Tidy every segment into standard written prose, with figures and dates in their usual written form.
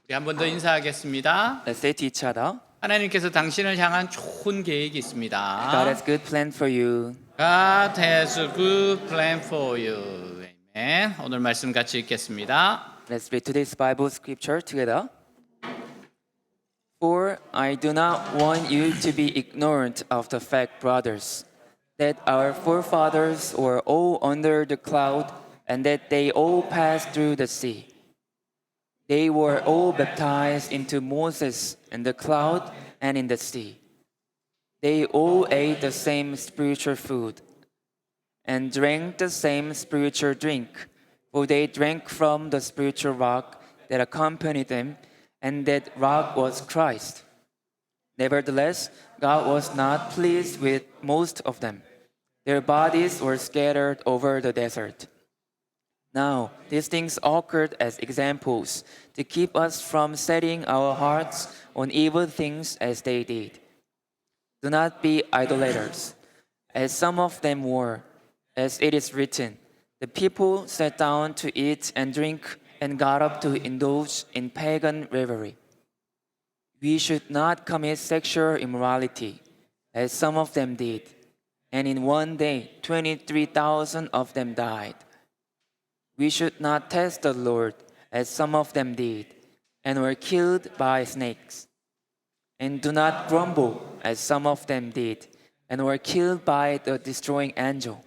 우리 한 번 더 인사하겠습니다. Let's say to each other, 하나님께서 당신을 향한 좋은 계획이 God 있습니다. has good plan for you. God has a good plan for you. 아멘. 오늘 말씀 같이 읽겠습니다. Let's read today's Bible scripture together. For I do not want you to be ignorant of the fact, brothers, that our forefathers were all under the cloud and that they all passed through the sea. They were all baptized into Moses in the cloud and in the sea. They all ate the same spiritual food and drank the same spiritual drink, for they drank from the spiritual rock that accompanied them, and that rock was Christ. Nevertheless, God was not pleased with most of them. Their bodies were scattered over the desert. Now, these things occurred as examples to keep us from setting our hearts on evil things as they did. Do not be idolaters, as some of them were. As it is written, the people sat down to eat and drink and got up to indulge in pagan revelry. We should not commit sexual immorality, as some of them did. And in one day, 23,000 of them died. We should not test the Lord, as some of them did, and were killed by snakes. And do not grumble, as some of them did, and were killed by the destroying angel.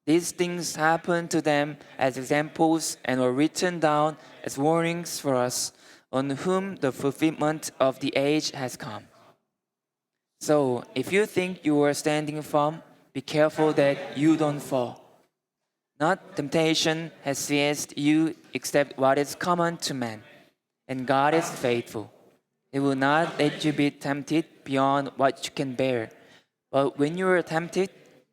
These things happened to them as examples and were written down as warnings for us, on whom the fulfillment of the age has come. So, if you think you are standing firm, be careful that you don't fall. Not temptation has seized you except what is common to man, and God is faithful. He will not let you be tempted beyond what you can bear. But when you are tempted,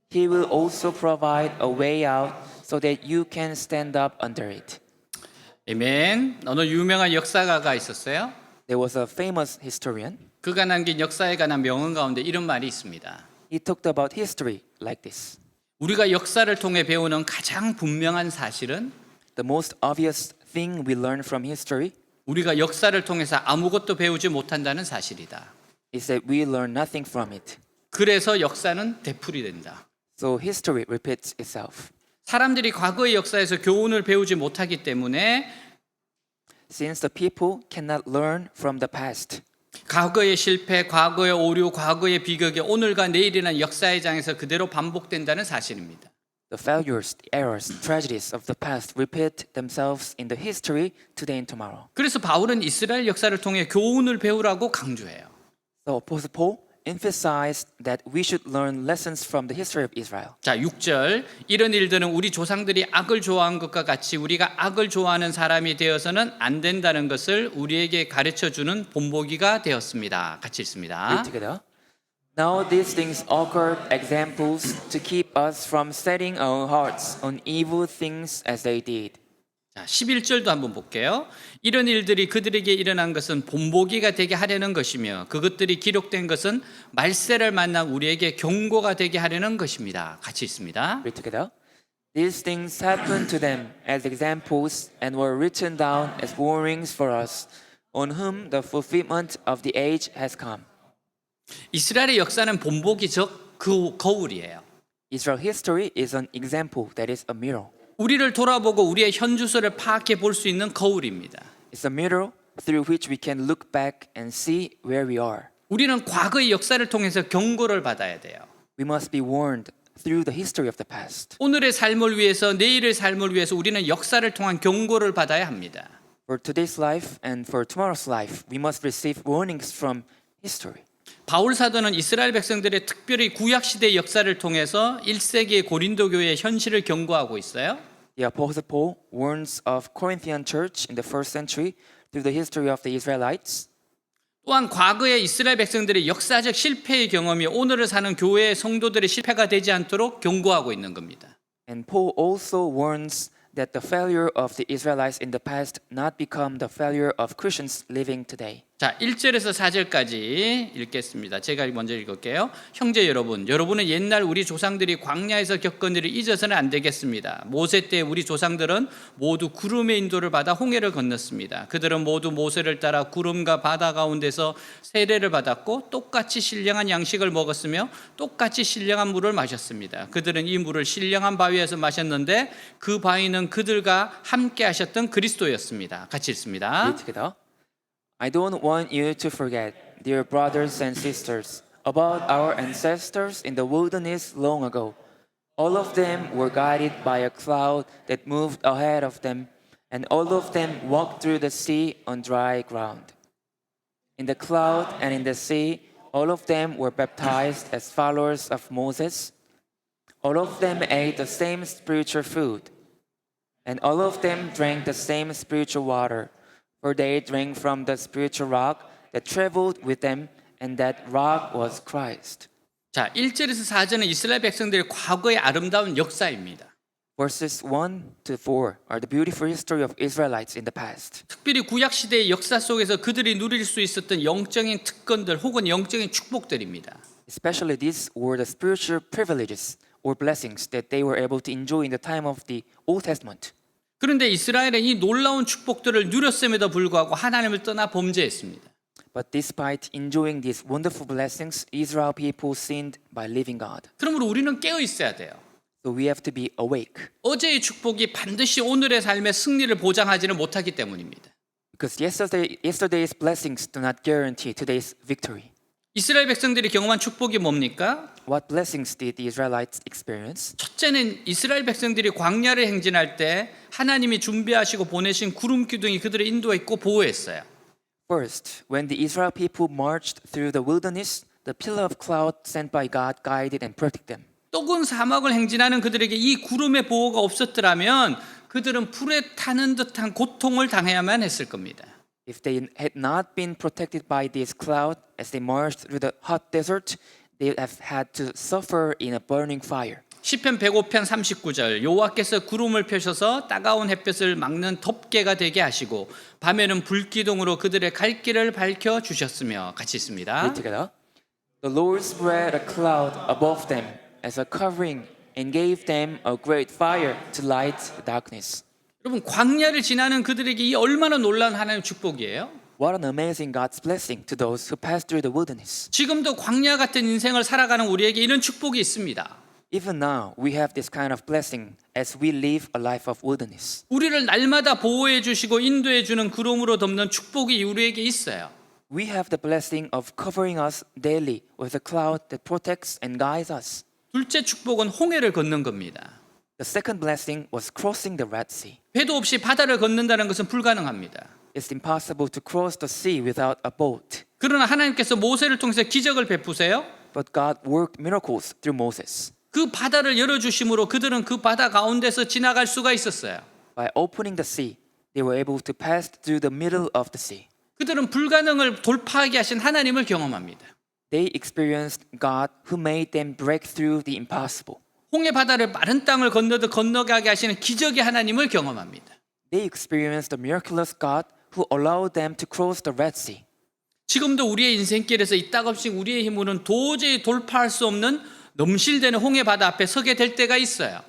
He will also provide a way out so that you can stand up under it. 아멘. 어느 유명한 역사가가 있었어요. There was a famous historian. 그가 남긴 역사에 관한 명언 가운데 이런 말이 있습니다. He talked about history like this. 우리가 역사를 통해 배우는 가장 분명한 사실은 The most obvious thing we learn from history 우리가 역사를 통해서 아무것도 배우지 못한다는 사실이다. is that we learn nothing from it. 그래서 역사는 되풀이된다. So history repeats itself. 사람들이 과거의 역사에서 교훈을 배우지 못하기 때문에 Since the people cannot learn from the past, 과거의 실패, 과거의 오류, 과거의 비극이 오늘과 내일이라는 역사의 장에서 그대로 반복된다는 사실입니다. the failures, the errors, tragedies of the past repeat themselves in the history today and tomorrow. 그래서 바울은 이스라엘 역사를 통해 교훈을 배우라고 강조해요. So Apostle Paul emphasized that we should learn lessons from the history of Israel. 자, 6절. 이런 일들은 우리 조상들이 악을 좋아한 것과 같이 우리가 악을 좋아하는 사람이 되어서는 안 된다는 것을 우리에게 가르쳐 주는 본보기가 되었습니다. 같이 읽습니다. Read together. Now these things occurred examples to keep us from setting our hearts on evil things as they did. 자, 11절도 한번 볼게요. 이런 일들이 그들에게 일어난 것은 본보기가 되게 하려는 것이며 그것들이 기록된 것은 말세를 만난 우리에게 경고가 되게 하려는 것입니다. 같이 읽습니다. Read together. These things happened to them as examples and were written down as warnings for us, on whom the fulfillment of the age has come. 이스라엘의 역사는 본보기 즉 거울이에요. Israel history is an example that is a mirror. 우리를 돌아보고 우리의 현주소를 파악해 볼 수 있는 거울입니다. It's a mirror through which we can look back and see where we are. 우리는 과거의 역사를 통해서 경고를 받아야 돼요. We must be warned through the history of the past. 오늘의 삶을 위해서 내일의 삶을 위해서 우리는 역사를 통한 경고를 받아야 합니다. For today's life and for tomorrow's life, we must receive warnings from history. 바울 사도는 이스라엘 백성들의 특별히 구약 시대의 역사를 통해서 1세기의 고린도 교회의 현실을 경고하고 있어요. The Apostle Paul warns of Corinthian church in the first century through the history of the Israelites. 또한 과거의 이스라엘 백성들의 역사적 실패의 경험이 오늘을 사는 교회의 성도들의 실패가 되지 않도록 경고하고 있는 겁니다. And Paul also warns that the failure of the Israelites in the past not become the failure of Christians living today. 자, 1절에서 4절까지 읽겠습니다. 제가 먼저 읽을게요. 형제 여러분, 여러분은 옛날 우리 조상들이 광야에서 겪은 일을 잊어서는 안 되겠습니다. 모세 때 우리 조상들은 모두 구름의 인도를 받아 홍해를 건넜습니다. 그들은 모두 모세를 따라 구름과 바다 가운데서 세례를 받았고 똑같이 신령한 양식을 먹었으며 똑같이 신령한 물을 마셨습니다. 그들은 이 물을 신령한 바위에서 마셨는데 그 바위는 그들과 함께 하셨던 그리스도였습니다. 같이 읽습니다. Read together. I don't want you to forget, dear brothers and sisters, about our ancestors in the wilderness long ago. All of them were guided by a cloud that moved ahead of them, and all of them walked through the sea on dry ground. In the cloud and in the sea, all of them were baptized as followers of Moses. All of them ate the same spiritual food, and all of them drank the same spiritual water. For they drank from the spiritual rock that traveled with them, and that rock was Christ. 자, 1절에서 4절은 이스라엘 백성들의 과거의 아름다운 역사입니다. Verses 1 to 4 are the beautiful history of Israelites in the past. 특별히 구약 시대의 역사 속에서 그들이 누릴 수 있었던 영적인 특권들 혹은 영적인 축복들입니다. Especially these were the spiritual privileges or blessings that they were able to enjoy in the time of the Old Testament. 그런데 이스라엘은 이 놀라운 축복들을 누렸음에도 불구하고 하나님을 떠나 범죄했습니다. But despite enjoying these wonderful blessings, Israel people sinned by leaving God. 그러므로 우리는 깨어 있어야 돼요. So we have to be awake. 어제의 축복이 반드시 오늘의 삶의 승리를 보장하지는 못하기 때문입니다. Because yesterday's blessings do not guarantee today's victory. 이스라엘 백성들이 경험한 축복이 뭡니까? What blessings did the Israelites experience? 첫째는 이스라엘 백성들이 광야를 행진할 때 하나님이 준비하시고 보내신 구름 기둥이 그들을 인도했고 보호했어요. First, when the Israel people marched through the wilderness, the pillar of cloud sent by God guided and protected them. 뜨거운 사막을 행진하는 그들에게 이 구름의 보호가 없었더라면 그들은 불에 타는 듯한 고통을 당해야만 했을 겁니다. If they had not been protected by this cloud as they marched through the hot desert, they would have had to suffer in a burning fire. 시편 105편 39절 여호와께서 구름을 펴셔서 따가운 햇볕을 막는 덮개가 되게 하시고 밤에는 불기둥으로 그들의 갈 길을 밝혀 주셨으며 같이 있습니다. Read together. The Lord spread a cloud above them as a covering and gave them a great fire to light the darkness. 여러분 광야를 지나는 그들에게 이 얼마나 놀라운 하나님의 축복이에요. What an amazing God's blessing to those who pass through the wilderness. 지금도 광야 같은 인생을 살아가는 우리에게 이런 축복이 있습니다. Even now, we have this kind of blessing as we live a life of wilderness. 우리를 날마다 보호해 주시고 인도해 주는 구름으로 덮는 축복이 우리에게 있어요. We have the blessing of covering us daily with a cloud that protects and guides us. 둘째 축복은 홍해를 걷는 겁니다. The second blessing was crossing the Red Sea. 배도 없이 바다를 걷는다는 것은 불가능합니다. It's impossible to cross the sea without a boat. 그러나 하나님께서 모세를 통해서 기적을 베푸세요. But God worked miracles through Moses. 그 바다를 열어주심으로 그들은 그 바다 가운데서 지나갈 수가 있었어요. By opening the sea, they were able to pass through the middle of the sea. 그들은 불가능을 돌파하게 하신 하나님을 경험합니다. They experienced God who made them break through the impossible. 홍해 바다를 마른 땅을 건너듯 건너가게 하시는 기적의 하나님을 경험합니다. They experienced the miraculous God who allowed them to cross the Red Sea. 지금도 우리의 인생길에서 이따금씩 우리의 힘으로는 도저히 돌파할 수 없는 넘실대는 홍해 바다 앞에 서게 될 때가 있어요.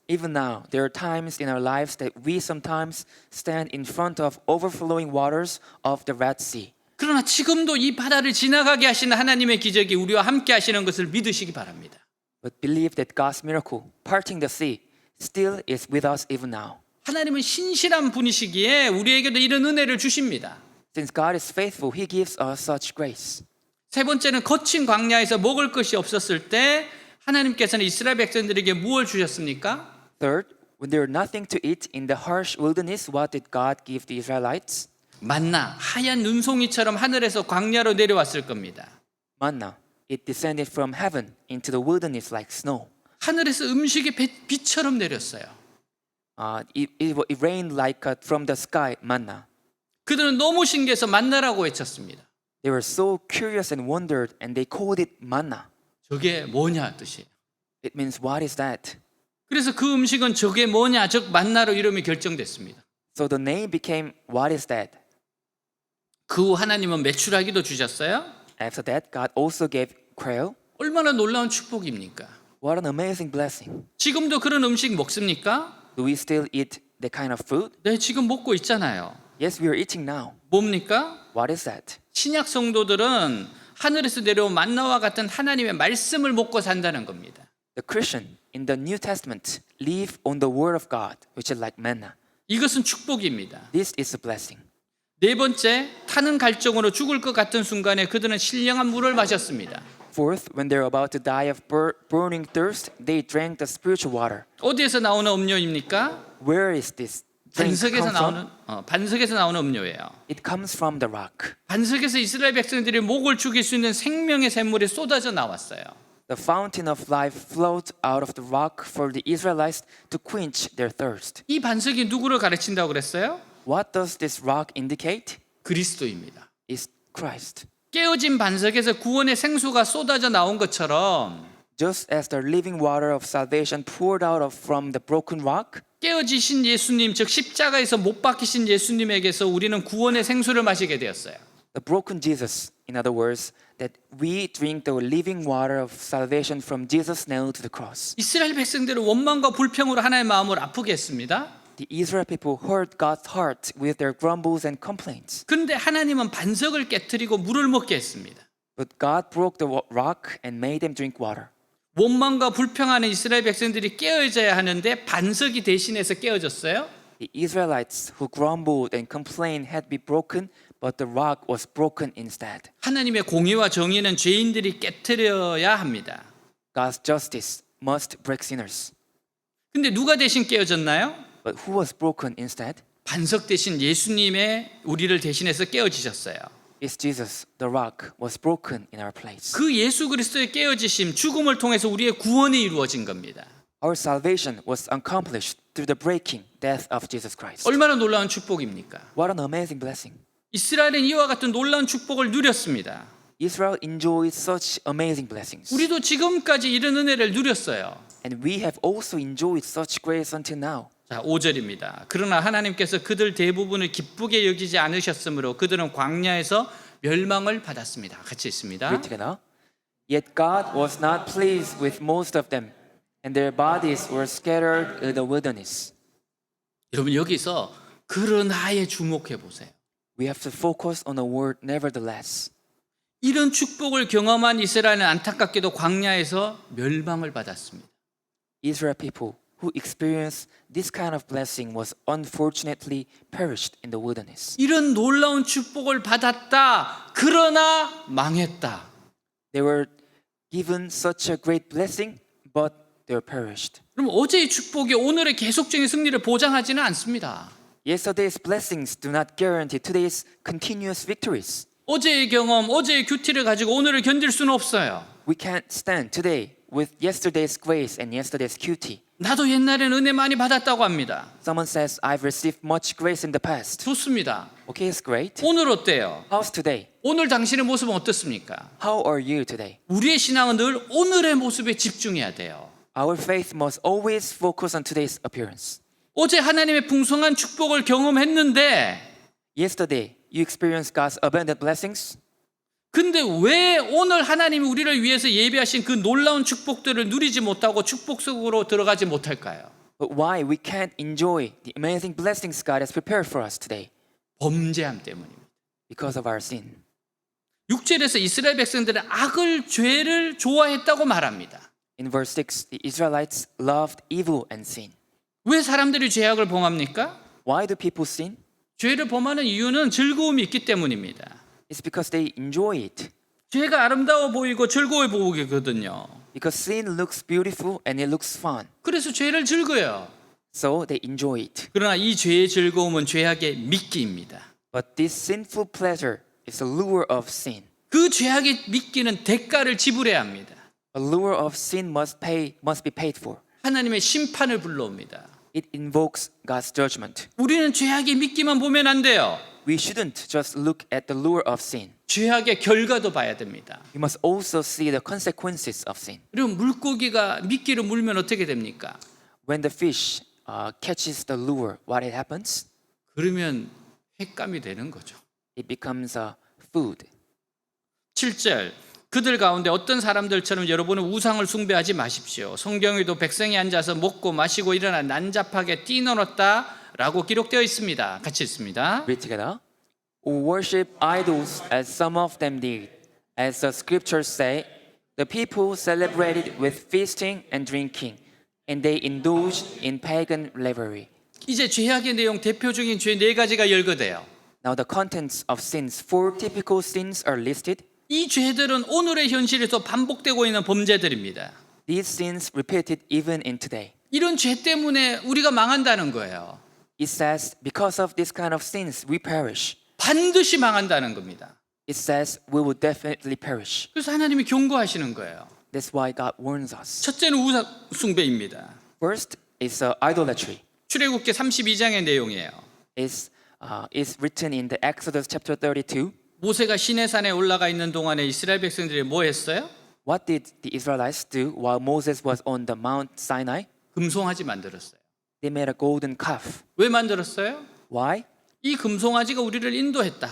Even now, there are times in our lives that we sometimes stand in front of overflowing waters of the Red Sea. 그러나 지금도 이 바다를 지나가게 하시는 하나님의 기적이 우리와 함께 하시는 것을 믿으시기 바랍니다. But believe that God's miracle, parting the sea, still is with us even now. 하나님은 신실한 분이시기에 우리에게도 이런 은혜를 주십니다. Since God is faithful, He gives us such grace. 세 번째는 거친 광야에서 먹을 것이 없었을 때 하나님께서는 이스라엘 백성들에게 무엇을 주셨습니까? Third, when there were nothing to eat in the harsh wilderness, what did God give the Israelites? 만나 하얀 눈송이처럼 하늘에서 광야로 내려왔을 겁니다. Manna. It descended from heaven into the wilderness like snow. 하늘에서 음식이 비처럼 내렸어요. It rained like from the sky manna. 그들은 너무 신기해서 만나라고 외쳤습니다. They were so curious and wondered, and they called it manna. 저게 뭐냐 뜻이에요. It means what is that? 그래서 그 음식은 저게 뭐냐 즉 만나로 이름이 결정됐습니다. So the name became what is that? 그 후 하나님은 메추라기도 주셨어요. After that, God also gave quail. 얼마나 놀라운 축복입니까? What an amazing blessing. 지금도 그런 음식 먹습니까? Do we still eat that kind of food? 네, 지금 먹고 있잖아요. Yes, we are eating now. 뭡니까? What is that? 신약 성도들은 하늘에서 내려온 만나와 같은 하나님의 말씀을 먹고 산다는 겁니다. The Christian in the New Testament live on the word of God, which is like manna. 이것은 축복입니다. This is a blessing. 네 번째, 타는 갈증으로 죽을 것 같은 순간에 그들은 신령한 물을 마셨습니다. Fourth, when they're about to die of burning thirst, they drank the spiritual water. 어디에서 나오는 음료입니까? Where is this drink 반석에서 come from? 나오는 반석에서 나오는 음료예요. It comes from the rock. 반석에서 이스라엘 백성들이 목을 죽일 수 있는 생명의 샘물이 쏟아져 나왔어요. The fountain of life flowed out of the rock for the Israelites to quench their thirst. 이 반석이 누구를 가르친다고 그랬어요? What does this rock indicate? 그리스도입니다. Is Christ. 깨어진 반석에서 구원의 생수가 쏟아져 나온 것처럼 Just as the living water of salvation poured out of from the broken rock, 깨어지신 예수님, 즉 십자가에서 못 박히신 예수님에게서 우리는 구원의 생수를 마시게 되었어요. the broken Jesus, in other words, that we drink the living water of salvation from Jesus nailed to the cross. 이스라엘 백성들은 원망과 불평으로 하나님의 마음을 아프게 했습니다. The Israel people hurt God's heart with their grumbles and complaints. 그런데 하나님은 반석을 깨뜨리고 물을 먹게 했습니다. But God broke the rock and made them drink water. 원망과 불평하는 이스라엘 백성들이 깨어져야 하는데 반석이 대신해서 깨어졌어요. The Israelites who grumbled and complained had been broken, but the rock was broken instead. 하나님의 공의와 정의는 죄인들이 깨뜨려야 합니다. God's justice must break sinners. 근데 누가 대신 깨어졌나요? But who was broken instead? 반석 대신 예수님의 우리를 대신해서 깨어지셨어요. It's Jesus, the rock, was broken in our place. 그 예수 그리스도의 깨어지심, 죽음을 통해서 우리의 구원이 이루어진 겁니다. Our salvation was accomplished through the breaking death of Jesus Christ. 얼마나 놀라운 축복입니까? What an amazing blessing. 이스라엘은 이와 같은 놀라운 축복을 누렸습니다. Israel enjoyed such amazing blessings. 우리도 지금까지 이런 은혜를 누렸어요. And we have also enjoyed such grace until now. 자, 5절입니다. 그러나 하나님께서 그들 대부분을 기쁘게 여기지 않으셨으므로 그들은 광야에서 멸망을 받았습니다. 같이 있습니다. Read together. Yet God was not pleased with most of them, and their bodies were scattered in the wilderness. 여러분 여기서 그러나에 주목해 보세요. We have to focus on the word nevertheless. 이런 축복을 경험한 이스라엘은 안타깝게도 광야에서 멸망을 받았습니다. Israel people who experienced this kind of blessing was unfortunately perished in the wilderness. 이런 놀라운 축복을 받았다. 그러나 망했다. They were given such a great blessing, but they were perished. 그럼 어제의 축복이 오늘의 계속적인 승리를 보장하지는 않습니다. Yesterday's blessings do not guarantee today's continuous victories. 어제의 경험, 어제의 큐티를 가지고 오늘을 견딜 수는 없어요. We can't stand today with yesterday's grace and yesterday's cutie. 나도 옛날에는 은혜 많이 받았다고 합니다. Someone says, I've received much grace in the past. 좋습니다. Okay, it's great. 오늘 어때요? How's today? 오늘 당신의 모습은 어떻습니까? How are you today? 우리의 신앙은 늘 오늘의 모습에 집중해야 돼요. Our faith must always focus on today's appearance. 어제 하나님의 풍성한 축복을 경험했는데 Yesterday, you experienced God's abundant blessings. 근데 왜 오늘 하나님이 우리를 위해서 예비하신 그 놀라운 축복들을 누리지 못하고 축복 속으로 들어가지 못할까요? But why we can't enjoy the amazing blessings God has prepared for us today? 범죄함 때문입니다. Because of our sin. 6절에서 이스라엘 백성들은 악을 죄를 좋아했다고 말합니다. In verse 6, the Israelites loved evil and sin. 왜 사람들이 죄악을 범합니까? Why do people sin? 죄를 범하는 이유는 즐거움이 있기 때문입니다. It's because they enjoy it. 죄가 아름다워 보이고 즐거워 보이거든요. Because sin looks beautiful and it looks fun. 그래서 죄를 즐겨요. So they enjoy it. 그러나 이 죄의 즐거움은 죄악의 미끼입니다. But this sinful pleasure is a lure of sin. 그 죄악의 미끼는 대가를 지불해야 합니다. A lure of sin must be paid for. 하나님의 심판을 불러옵니다. It invokes God's judgment. 우리는 죄악의 미끼만 보면 안 돼요. We shouldn't just look at the lure of sin. 죄악의 결과도 봐야 됩니다. We must also see the consequences of sin. 그리고 물고기가 미끼를 물면 어떻게 됩니까? When the fish catches the lure, what it happens? 그러면 횟감이 되는 거죠. it becomes a food. 7절 그들 가운데 어떤 사람들처럼 여러분은 우상을 숭배하지 마십시오. 성경에도 백성이 앉아서 먹고 마시고 일어나 난잡하게 뛰놀았다라고 기록되어 있습니다. 같이 읽습니다. Read together. Who worship idols as some of them did. As the scriptures say, the people celebrated with feasting and drinking, and they indulged in pagan revelry. 이제 죄악의 내용 대표적인 죄 네 가지가 열거돼요. Now the contents of sins, 4 typical sins are listed. 이 죄들은 오늘의 현실에서 반복되고 있는 범죄들입니다. These sins repeated even in today. 이런 죄 때문에 우리가 망한다는 거예요. It says, because of this kind of sins, we perish. 반드시 망한다는 겁니다. It says, we will definitely perish. 그래서 하나님이 경고하시는 거예요. That's why God warns us. 첫째는 우상 숭배입니다. First is idolatry. 출애굽기 32장의 내용이에요. Is written in the Exodus chapter 32. 모세가 시내산에 올라가 있는 동안에 이스라엘 백성들이 뭐 했어요? What did the Israelites do while Moses was on the Mount Sinai? 금송아지 만들었어요. They made a golden calf. 왜 만들었어요? Why? 이 금송아지가 우리를 인도했다.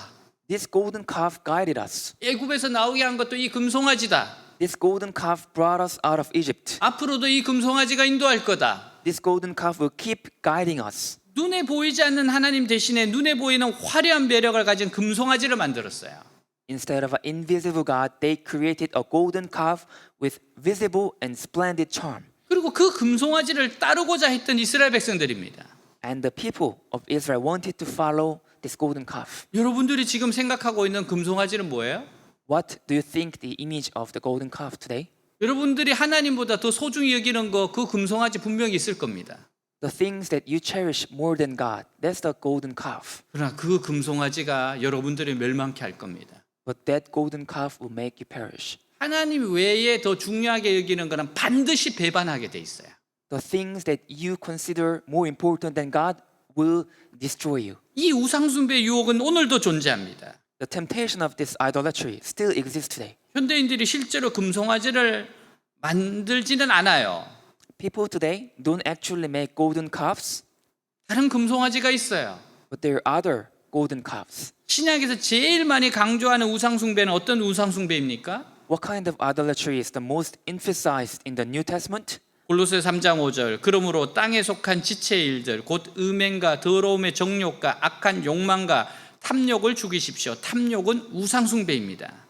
This golden calf guided us. 애굽에서 나오게 한 것도 이 금송아지다. This golden calf brought us out of Egypt. 앞으로도 이 금송아지가 인도할 거다. This golden calf will keep guiding us. 눈에 보이지 않는 하나님 대신에 눈에 보이는 화려한 매력을 가진 금송아지를 만들었어요. Instead of an invisible God, they created a golden calf with visible and splendid charm. 그리고 그 금송아지를 따르고자 했던 이스라엘 백성들입니다. And the people of Israel wanted to follow this golden calf. 여러분들이 지금 생각하고 있는 금송아지는 뭐예요? What do you think the image of the golden calf today? 여러분들이 하나님보다 더 소중히 여기는 거 그 금송아지 분명히 있을 겁니다. The things that you cherish more than God, that's the golden calf. 그러나 그 금송아지가 여러분들을 멸망케 할 겁니다. But that golden calf will make you perish. 하나님 외에 더 중요하게 여기는 거는 반드시 배반하게 돼 있어요. The things that you consider more important than God will destroy you. 이 우상숭배 유혹은 오늘도 존재합니다. The temptation of this idolatry still exists today. 현대인들이 실제로 금송아지를 만들지는 않아요. People today don't actually make golden calves, 다른 금송아지가 있어요. but there are other golden calves. 신약에서 제일 많이 강조하는 우상숭배는 어떤 우상숭배입니까? What kind of idolatry is the most emphasized in the New Testament? 골로새 3장 5절 그러므로 땅에 속한 지체의 일들 곧 음행과 더러움의 정욕과 악한 욕망과 탐욕을 죽이십시오. 탐욕은 우상숭배입니다.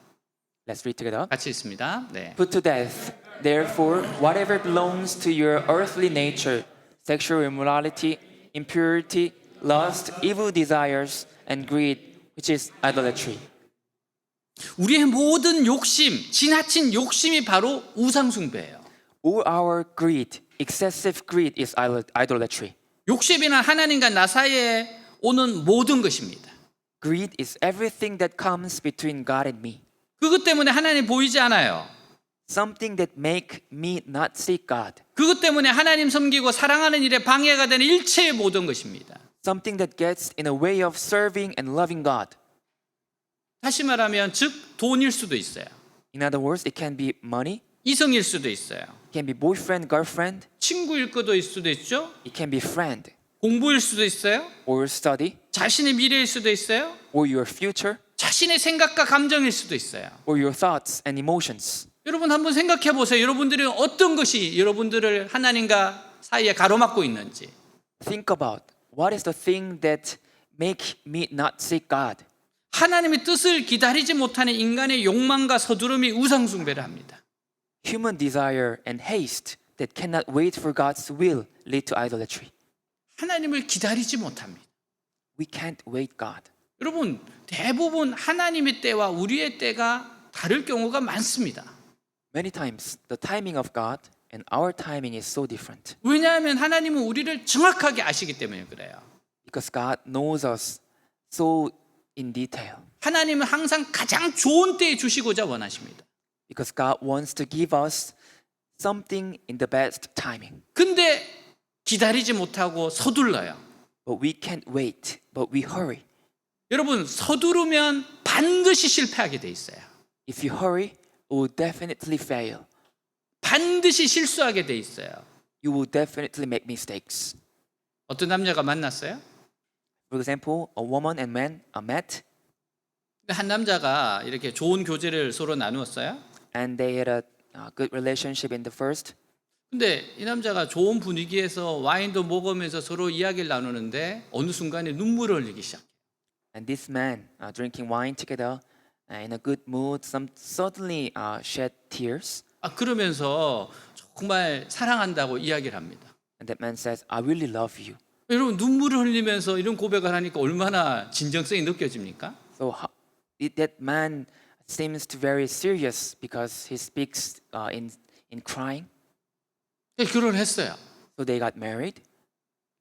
Let's read together. 같이 있습니다. 네. Put to death, therefore, whatever belongs to your earthly nature, sexual immorality, impurity, lust, evil desires, and greed, which is idolatry. 우리의 모든 욕심, 지나친 욕심이 바로 우상숭배예요. All our greed, excessive greed is idolatry. 욕심이란 하나님과 나 사이에 오는 모든 것입니다. Greed is everything that comes between God and me. 그것 때문에 하나님 보이지 않아요. Something that make me not seek God. 그것 때문에 하나님 섬기고 사랑하는 일에 방해가 되는 일체의 모든 것입니다. Something that gets in a way of serving and loving God. 다시 말하면 즉 돈일 수도 있어요. In other words, it can be money, 이성일 수도 있어요. it can be boyfriend, girlfriend, 친구일 수도 있죠. it can be friend 공부일 수도 있어요. or study 자신의 미래일 수도 있어요. or your future 자신의 생각과 감정일 수도 있어요. or your thoughts and emotions. 여러분 한번 생각해 보세요. 여러분들이 어떤 것이 여러분들을 하나님과 사이에 가로막고 있는지. Think about what is the thing that make me not seek God. 하나님의 뜻을 기다리지 못하는 인간의 욕망과 서두름이 우상숭배를 합니다. Human desire and haste that cannot wait for God's will lead to idolatry. 하나님을 기다리지 못합니다. We can't wait God. 여러분 대부분 하나님의 때와 우리의 때가 다를 경우가 많습니다. Many times the timing of God and our timing is so different 왜냐하면 하나님은 우리를 정확하게 아시기 때문에 그래요. because God knows us so in detail. 하나님은 항상 가장 좋은 때에 주시고자 원하십니다. Because God wants to give us something in the best timing. 근데 기다리지 못하고 서둘러요. But we can't wait, but we hurry. 여러분 서두르면 반드시 실패하게 돼 있어요. If you hurry, you will definitely fail. 반드시 실수하게 돼 있어요. You will definitely make mistakes. 어떤 남녀가 만났어요? For example, a woman and man are met. 한 남자가 이렇게 좋은 교제를 서로 나누었어요. and they had a good relationship in the first. 근데 이 남자가 좋은 분위기에서 와인도 먹으면서 서로 이야기를 나누는데 어느 순간에 눈물을 흘리기 시작해요. And this man, drinking wine together, in a good mood, suddenly shed tears. 그러면서 정말 사랑한다고 이야기를 합니다. And that man says, "I really love you." 여러분 눈물을 흘리면서 이런 고백을 하니까 얼마나 진정성이 느껴집니까? So that man seems to very serious because he speaks in crying. 결혼했어요. So they got married.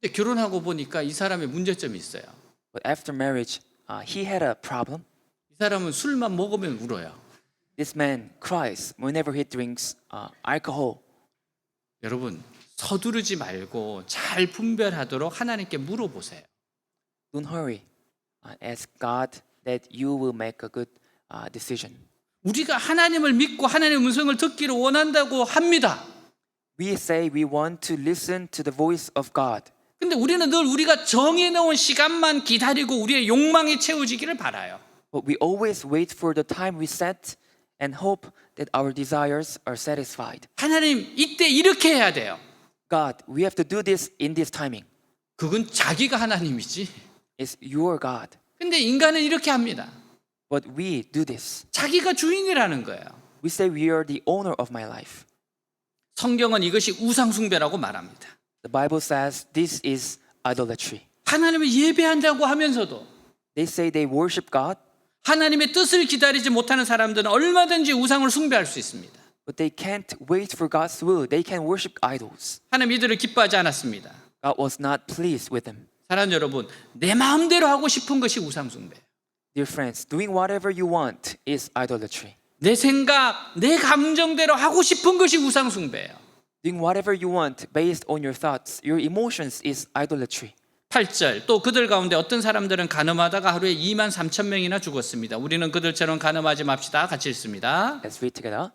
근데 결혼하고 보니까 이 사람의 문제점이 있어요. But after marriage, he had a problem. 이 사람은 술만 먹으면 울어요. This man cries whenever he drinks alcohol. 여러분 서두르지 말고 잘 분별하도록 하나님께 물어보세요. Don't hurry. Ask God that you will make a good decision. 우리가 하나님을 믿고 하나님의 음성을 듣기를 원한다고 합니다. We say we want to listen to the voice of God. 근데 우리는 늘 우리가 정해놓은 시간만 기다리고 우리의 욕망이 채워지기를 바라요. But we always wait for the time we set and hope that our desires are satisfied. 하나님 이때 이렇게 해야 돼요. God, we have to do this in this timing. 그건 자기가 하나님이지. It's your God. 근데 인간은 이렇게 합니다. But we do this. 자기가 주인이라는 거예요. We say we are the owner of my life. 성경은 이것이 우상숭배라고 말합니다. The Bible says this is idolatry. 하나님을 예배한다고 하면서도 They say they worship God, 하나님의 뜻을 기다리지 못하는 사람들은 얼마든지 우상을 숭배할 수 있습니다. but they can't wait for God's will. They can worship idols. 하나님 이들을 기뻐하지 않았습니다. God was not pleased with them. 사랑하는 여러분, 내 마음대로 하고 싶은 것이 우상숭배예요. Dear friends, doing whatever you want is idolatry. 내 생각, 내 감정대로 하고 싶은 것이 우상숭배예요. Doing whatever you want based on your thoughts, your emotions is idolatry. 8절 또 그들 가운데 어떤 사람들은 간음하다가 하루에 2만 3천 명이나 죽었습니다. 우리는 그들처럼 간음하지 맙시다. 같이 읽습니다. Let's read together.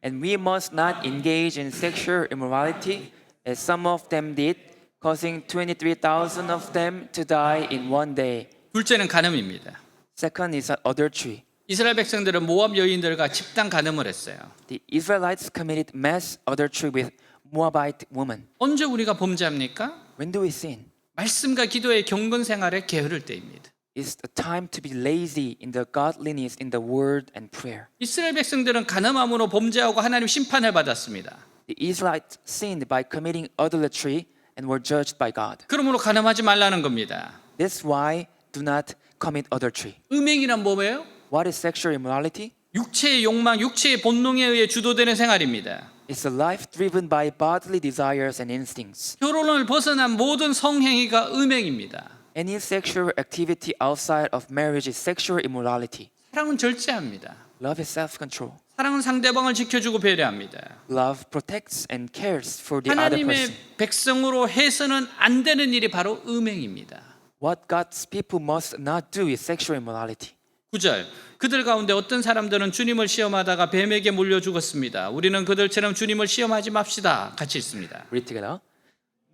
And we must not engage in sexual immorality, as some of them did, causing 23,000 of them to die in one day. 둘째는 간음입니다. Second is adultery. 이스라엘 백성들은 모압 여인들과 집단 간음을 했어요. The Israelites committed mass adultery with Moabite women. 언제 우리가 범죄합니까? When do we sin? 말씀과 기도의 경건 생활에 게으를 때입니다. It's the time to be lazy in the godliness, in the word and prayer. 이스라엘 백성들은 간음함으로 범죄하고 하나님 심판을 받았습니다. The Israelites sinned by committing adultery and were judged by God. 그러므로 간음하지 말라는 겁니다. That's why do not commit adultery. 음행이란 뭐예요? What is sexual immorality? 육체의 욕망, 육체의 본능에 의해 주도되는 생활입니다. It's a life driven by bodily desires and instincts. 결혼을 벗어난 모든 성행위가 음행입니다. Any sexual activity outside of marriage is sexual immorality. 사랑은 절제합니다. Love is self-control. 사랑은 상대방을 지켜주고 배려합니다. Love protects and cares for the other 하나님의 person. 백성으로 해서는 안 되는 일이 바로 음행입니다. What God's people must not do is sexual immorality. 9절 그들 가운데 어떤 사람들은 주님을 시험하다가 뱀에게 물려 죽었습니다. 우리는 그들처럼 주님을 시험하지 맙시다. 같이 읽습니다. Read together.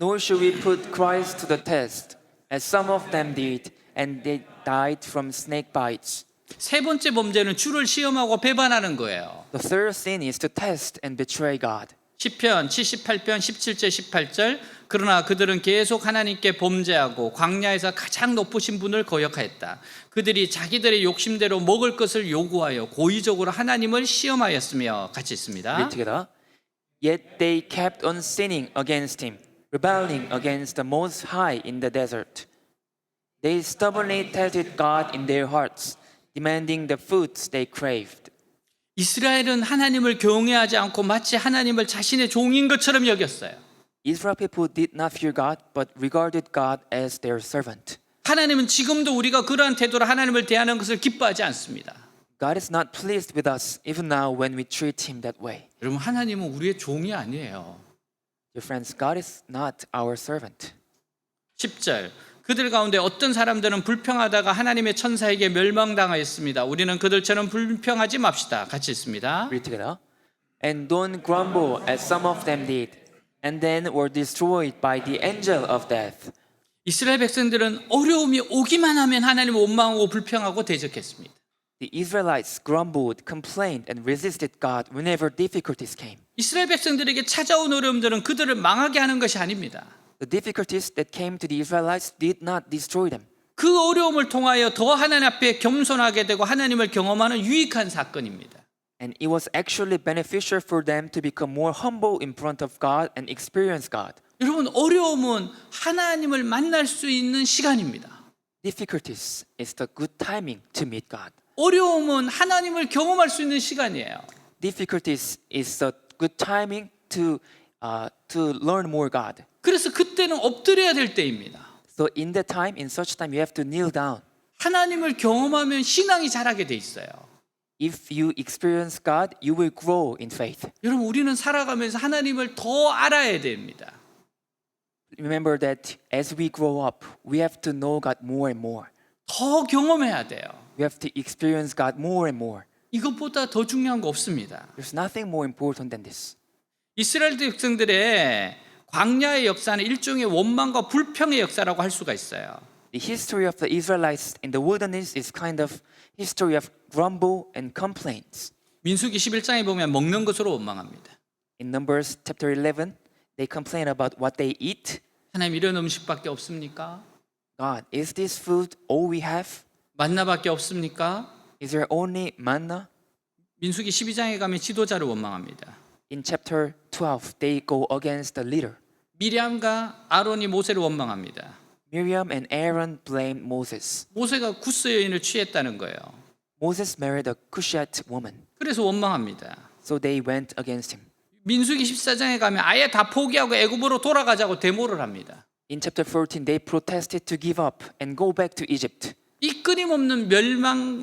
Nor should we put Christ to the test, as some of them did, and they died from snake bites. 세 번째 범죄는 주를 시험하고 배반하는 거예요. The third sin is to test and betray God. 시편 78편 17절 18절 그러나 그들은 계속 하나님께 범죄하고 광야에서 가장 높으신 분을 거역하였다. 그들이 자기들의 욕심대로 먹을 것을 요구하여 고의적으로 하나님을 시험하였으며 같이 있습니다. Read together. Yet they kept on sinning against him, rebelling against the Most High in the desert. They stubbornly tested God in their hearts, demanding the foods they craved. 이스라엘은 하나님을 경외하지 않고 마치 하나님을 자신의 종인 것처럼 여겼어요. Israel people did not fear God, but regarded God as their servant. 하나님은 지금도 우리가 그러한 태도로 하나님을 대하는 것을 기뻐하지 않습니다. God is not pleased with us even now when we treat him that way. 여러분 하나님은 우리의 종이 아니에요. Dear friends, God is not our servant. 10절 그들 가운데 어떤 사람들은 불평하다가 하나님의 천사에게 멸망당하였습니다. 우리는 그들처럼 불평하지 맙시다. 같이 있습니다. Read together. And don't grumble as some of them did, and then were destroyed by the angel of death. 이스라엘 백성들은 어려움이 오기만 하면 하나님을 원망하고 불평하고 대적했습니다. The Israelites grumbled, complained, and resisted God whenever difficulties came. 이스라엘 백성들에게 찾아온 어려움들은 그들을 망하게 하는 것이 아닙니다. The difficulties that came to the Israelites did not destroy them. 그 어려움을 통하여 더 하나님 앞에 겸손하게 되고 하나님을 경험하는 유익한 사건입니다. And it was actually beneficial for them to become more humble in front of God and experience God. 여러분, 어려움은 하나님을 만날 수 있는 시간입니다. Difficulties is the good timing to meet God. 어려움은 하나님을 경험할 수 있는 시간이에요. Difficulties is the good timing to learn more God. 그래서 그때는 엎드려야 될 때입니다. So in that time, in such time, you have to kneel down. 하나님을 경험하면 신앙이 자라게 돼 있어요. If you experience God, you will grow in faith. 여러분, 우리는 살아가면서 하나님을 더 알아야 됩니다. Remember that as we grow up, we have to know God more and more. 더 경험해야 돼요. We have to experience God more and more. 이것보다 더 중요한 거 없습니다. There's nothing more important than this. 이스라엘 백성들의 광야의 역사는 일종의 원망과 불평의 역사라고 할 수가 있어요. The history of the Israelites in the wilderness is kind of history of grumble and complaints. 민수기 11장에 보면 먹는 것으로 원망합니다. In Numbers chapter 11, they complain about what they eat. 하나님, 이런 음식밖에 없습니까? God, is this food all we have? 만나밖에 없습니까? Is there only manna? 민수기 12장에 가면 지도자를 원망합니다. In chapter 12, they go against the leader. 미리암과 아론이 모세를 원망합니다. Miriam and Aaron blame Moses. 모세가 구스 여인을 취했다는 거예요. Moses married a Cushite woman, 그래서 원망합니다. so they went against him. 민수기 14장에 가면 아예 다 포기하고 애굽으로 돌아가자고 데모를 합니다. In chapter 14, they protested to give up and go back to Egypt. 이 끊임없는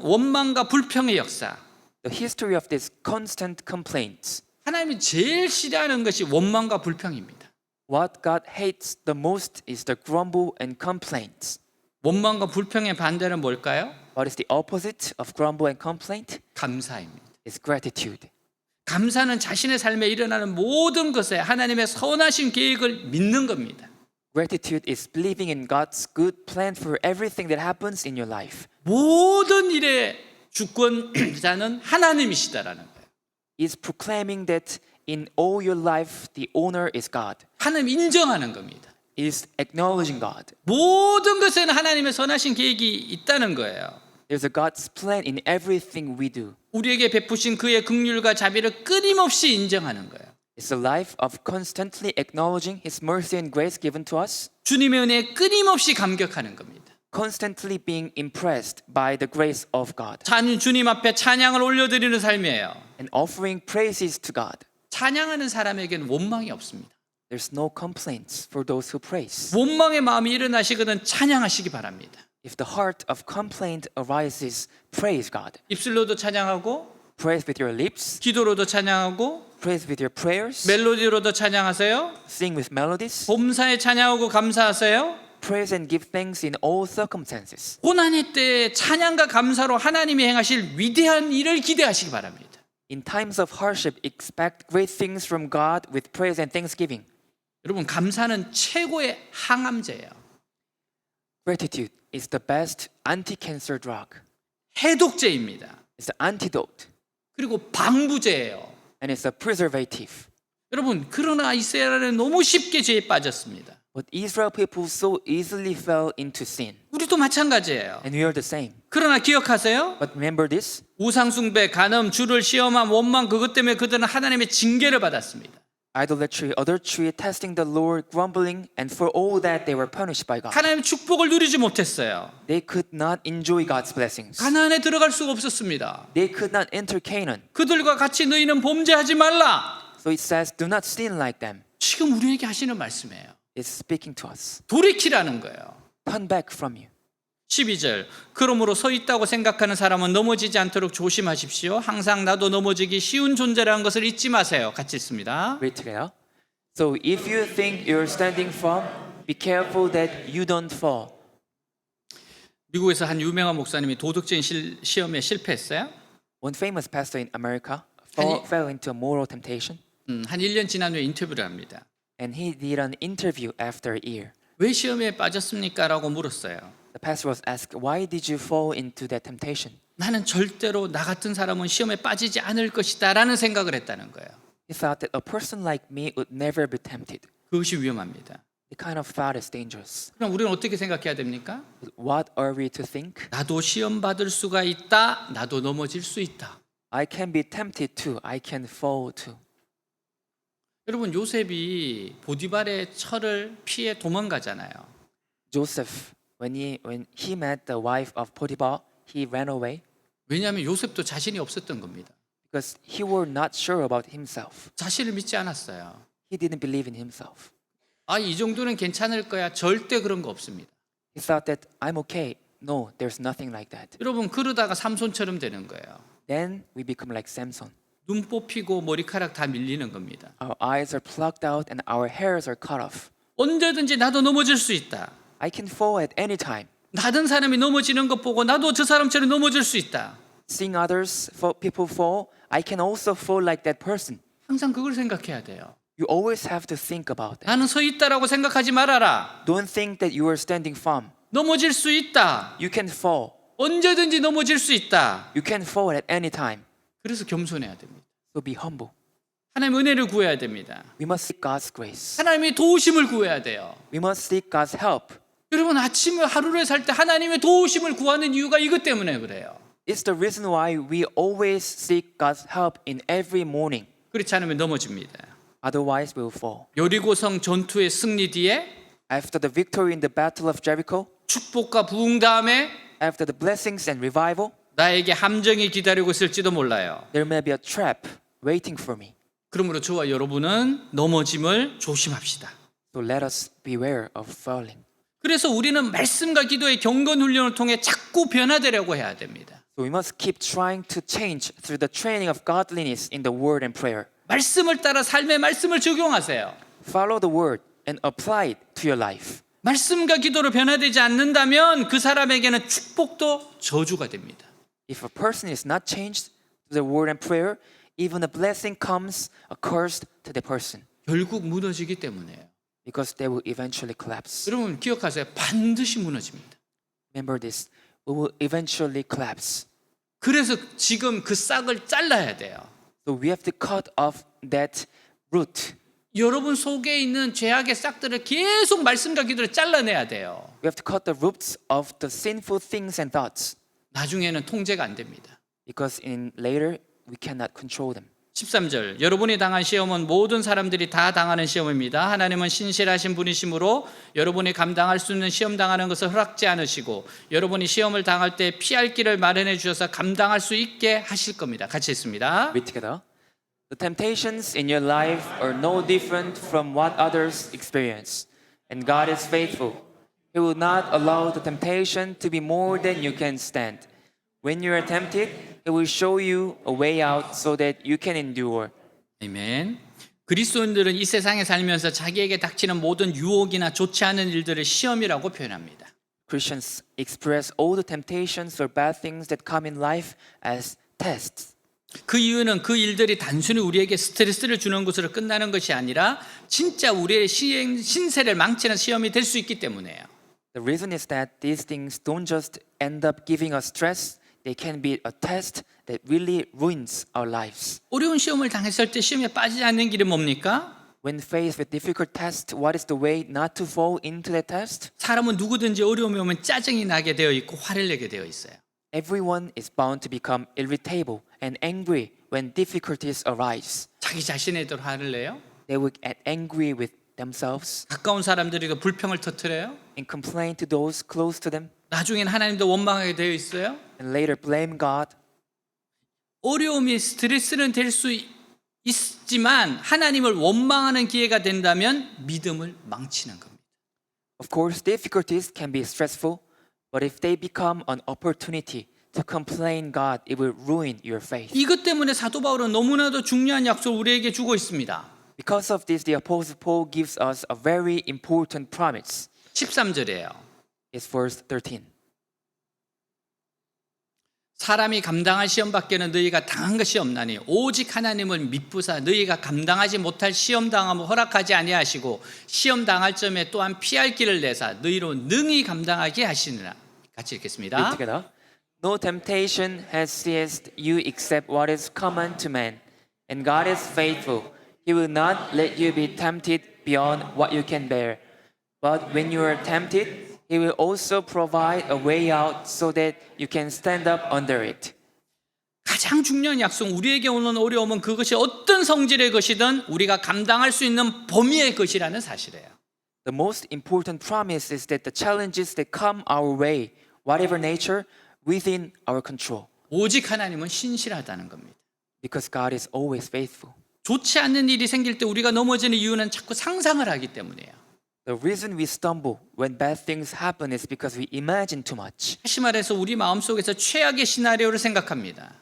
원망과 불평의 역사. The history of these constant complaints. 하나님이 제일 싫어하는 것이 원망과 불평입니다. What God hates the most is the grumble and complaints. 원망과 불평의 반대는 뭘까요? What is the opposite of grumble and complaint? 감사입니다. It's gratitude. 감사는 자신의 삶에 일어나는 모든 것에 하나님의 선하신 계획을 믿는 겁니다. Gratitude is believing in God's good plan for everything that happens in your life. 모든 일의 주권자는 하나님이시다라는 거예요. It's proclaiming that in all your life the owner is God. 하나님 인정하는 겁니다. Is acknowledging God. 모든 것에는 하나님의 선하신 계획이 있다는 거예요. There's a God's plan in everything we do. 우리에게 베푸신 그의 긍휼과 자비를 끊임없이 인정하는 거예요. It's a life of constantly acknowledging His mercy and grace given to us, 주님의 은혜에 끊임없이 감격하는 겁니다. constantly being impressed by the grace of God, 주님 앞에 찬양을 올려드리는 삶이에요. and offering praises to God. 찬양하는 사람에게는 원망이 없습니다. There's no complaints for those who praise. 원망의 마음이 일어나시거든 찬양하시기 바랍니다. If the heart of complaint arises, praise God. 입술로도 찬양하고 Praise with your lips, 기도로도 찬양하고 praise with your prayers, 멜로디로도 찬양하세요. sing with melodies, 범사에 찬양하고 감사하세요. praise and give thanks in all circumstances. 고난의 때에 찬양과 감사로 하나님이 행하실 위대한 일을 기대하시기 바랍니다. In times of hardship, expect great things from God with praise and thanksgiving. 여러분, 감사는 최고의 항암제예요. Gratitude is the best anti-cancer drug. 해독제입니다. It's an antidote 그리고 방부제예요. and it's a preservative. 여러분, 그러나 이스라엘은 너무 쉽게 죄에 빠졌습니다. But Israel people so easily fell into sin. 우리도 마찬가지예요. And we are the same. 그러나 기억하세요? But remember this, 우상숭배, 간음, 주를 시험함, 원망, 그것 때문에 그들은 하나님의 징계를 받았습니다. idolatry, adultery, testing the Lord, grumbling, and for all that they were punished by God. 하나님의 축복을 누리지 못했어요. They could not enjoy God's blessings. 가나안에 들어갈 수가 없었습니다. They could not enter Canaan. 그들과 같이 너희는 범죄하지 말라. So it says, do not sin like them. 지금 우리에게 하시는 말씀이에요. It's speaking to us. 돌이키라는 거예요. Turn back from you. 12절. 그러므로 서 있다고 생각하는 사람은 넘어지지 않도록 조심하십시오. 항상 나도 넘어지기 쉬운 존재라는 것을 잊지 마세요. 같이 읽습니다. Read together. So if you think you're standing firm, be careful that you don't fall. 미국에서 한 유명한 목사님이 도덕적인 시험에 실패했어요. One famous pastor in America 아니- fell into a moral temptation, 한 1년 지난 후에 인터뷰를 합니다. and he did an interview after a year. 왜 시험에 빠졌습니까? 라고 물었어요. The pastor was asked, why did you fall into that temptation? 나는 절대로 나 같은 사람은 시험에 빠지지 않을 것이다라는 생각을 했다는 거예요. He thought that a person like me would never be tempted. 그것이 위험합니다. He kind of thought it's dangerous. 그럼 우리는 어떻게 생각해야 됩니까? But what are we to think? 나도 시험 받을 수가 있다. 나도 넘어질 수 있다. I can be tempted too. I can fall too. 여러분 요셉이 보디발의 철을 피해 도망가잖아요. Joseph, when he met the wife of Potiphar, he ran away 왜냐하면 요셉도 자신이 없었던 겁니다. because he was not sure about himself. 자신을 믿지 않았어요. He didn't believe in himself. 아, 이 정도는 괜찮을 거야. 절대 그런 거 없습니다. He thought that I'm okay. No, there's nothing like that. 여러분 그러다가 삼손처럼 되는 거예요. Then we become like Samson. 눈 뽑히고 머리카락 다 밀리는 겁니다. Our eyes are plucked out and our hairs are cut off. 언제든지 나도 넘어질 수 있다. I can fall at any time. 다른 사람이 넘어지는 것 보고 나도 저 사람처럼 넘어질 수 있다. Seeing people fall, I can also fall like that person. 항상 그걸 생각해야 돼요. You always have to think about that. 나는 서 있다라고 생각하지 말아라. Don't think that you are standing firm. 넘어질 수 있다. You can fall. 언제든지 넘어질 수 있다. You can fall at any time. 그래서 겸손해야 됩니다. So be humble. 하나님 은혜를 구해야 됩니다. We must seek God's grace. 하나님의 도우심을 구해야 돼요. We must seek God's help. 여러분 아침에 하루를 살 때 하나님의 도우심을 구하는 이유가 이것 때문에 그래요. It's the reason why we always seek God's help in every morning. 그렇지 않으면 넘어집니다. Otherwise, we will fall. 여리고성 전투의 승리 뒤에 After the victory in the Battle of Jericho, 축복과 부흥 다음에 after the blessings and revival, 나에게 함정이 기다리고 있을지도 몰라요. there may be a trap waiting for me. 그러므로 저와 여러분은 넘어짐을 조심합시다. So let us beware of falling. 그래서 우리는 말씀과 기도의 경건 훈련을 통해 자꾸 변화되려고 해야 됩니다. So we must keep trying to change through the training of godliness in the word and prayer. 말씀을 따라 삶의 말씀을 적용하세요. Follow the word and apply it to your life. 말씀과 기도로 변화되지 않는다면 그 사람에게는 축복도 저주가 됩니다. If a person is not changed through the word and prayer, even a blessing comes accursed to the person 결국 무너지기 때문에요. because they will eventually collapse. 여러분 기억하세요. 반드시 무너집니다. Remember this, we will eventually collapse. 그래서 지금 그 싹을 잘라야 돼요. So we have to cut off that root. 여러분 속에 있는 죄악의 싹들을 계속 말씀과 기도로 잘라내야 돼요. We have to cut the roots of the sinful things and thoughts 나중에는 통제가 안 됩니다. because in later we cannot control them. 13절 여러분이 당한 시험은 모든 사람들이 다 당하는 시험입니다. 하나님은 신실하신 분이시므로 여러분이 감당할 수 있는 시험 당하는 것을 허락지 않으시고 여러분이 시험을 당할 때 피할 길을 마련해 주셔서 감당할 수 있게 하실 겁니다. 같이 읽습니다. Read together. The temptations in your life are no different from what others experience, and God is faithful. He will not allow the temptation to be more than you can stand. When you are tempted, He will show you a way out so that you can endure. 아멘. 그리스도인들은 이 세상에 살면서 자기에게 닥치는 모든 유혹이나 좋지 않은 일들을 시험이라고 표현합니다. Christians express all the temptations or bad things that come in life as tests. 그 이유는 그 일들이 단순히 우리에게 스트레스를 주는 것으로 끝나는 것이 아니라 진짜 우리의 신세를 망치는 시험이 될 수 있기 때문에요. The reason is that these things don't just end up giving us stress, they can be a test that really ruins our lives. 어려운 시험을 당했을 때 시험에 빠지지 않는 길이 뭡니까? When faced with difficult tests, what is the way not to fall into the test? 사람은 누구든지 어려움이 오면 짜증이 나게 되어 있고 화를 내게 되어 있어요. Everyone is bound to become irritable and angry when difficulties arise. 자기 자신에도 화를 내요. They will get angry with themselves 가까운 사람들에게 불평을 터뜨려요. and complain to those close to them 나중엔 하나님도 원망하게 되어 있어요. and later blame God. 어려움이 스트레스는 될 수 있지만 하나님을 원망하는 기회가 된다면 믿음을 망치는 겁니다. Of course, difficulties can be stressful, but if they become an opportunity to complain God, it will ruin your faith. 이것 때문에 사도 바울은 너무나도 중요한 약속을 우리에게 주고 있습니다. Because of this, the Apostle Paul gives us a very important promise. 13절이에요. It's verse 13. 사람이 감당할 시험 밖에는 너희가 당한 것이 없나니 오직 하나님을 믿부사 너희가 감당하지 못할 시험 당함을 허락하지 아니하시고 시험 당할 점에 또한 피할 길을 내사 너희로 능히 감당하게 하시느라. 같이 Read 읽겠습니다. together. No temptation has seized you except what is common to man. And God is faithful. He will not let you be tempted beyond what you can bear. But when you are tempted, He will also provide a way out so that you can stand up under it. 가장 중요한 약속, 우리에게 오는 어려움은 그것이 어떤 성질의 것이든 우리가 감당할 수 있는 범위의 것이라는 사실이에요. The most important promise is that the challenges that come our way, whatever nature, within our control. 오직 하나님은 신실하다는 겁니다. Because God is always faithful. 좋지 않는 일이 생길 때 우리가 넘어지는 이유는 자꾸 상상을 하기 때문이에요. The reason we stumble when bad things happen is because we imagine too much. 다시 말해서 우리 마음속에서 최악의 시나리오를 생각합니다.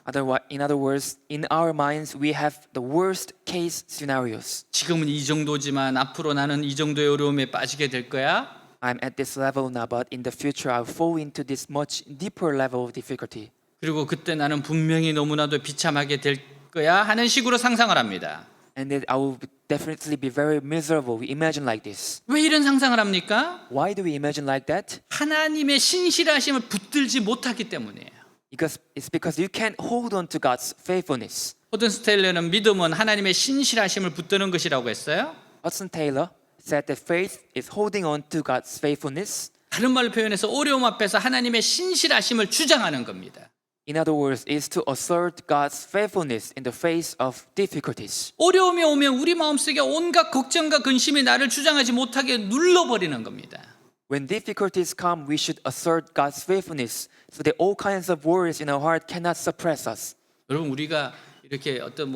In other words, in our minds, we have the worst case scenarios. 지금은 이 정도지만 앞으로 나는 이 정도의 어려움에 빠지게 될 거야. I'm at this level now, but in the future, I'll fall into this much deeper level of difficulty. 그리고 그때 나는 분명히 너무나도 비참하게 될 거야 하는 식으로 상상을 합니다. And that I will definitely be very miserable. We imagine like this. 왜 이런 상상을 합니까? Why do we imagine like that? 하나님의 신실하심을 붙들지 못하기 때문이에요. It's because you can't hold on to God's faithfulness. 호든 스테일러는 믿음은 하나님의 신실하심을 붙드는 것이라고 했어요. Hudson Taylor said that faith is holding on to God's faithfulness. 다른 말로 표현해서 어려움 앞에서 하나님의 신실하심을 주장하는 겁니다. In other words, is to assert God's faithfulness in the face of difficulties. 어려움이 오면 우리 마음속에 온갖 걱정과 근심이 나를 주장하지 못하게 눌러버리는 겁니다. When difficulties come, we should assert God's faithfulness so that all kinds of worries in our heart cannot suppress us. 여러분 우리가 이렇게 어떤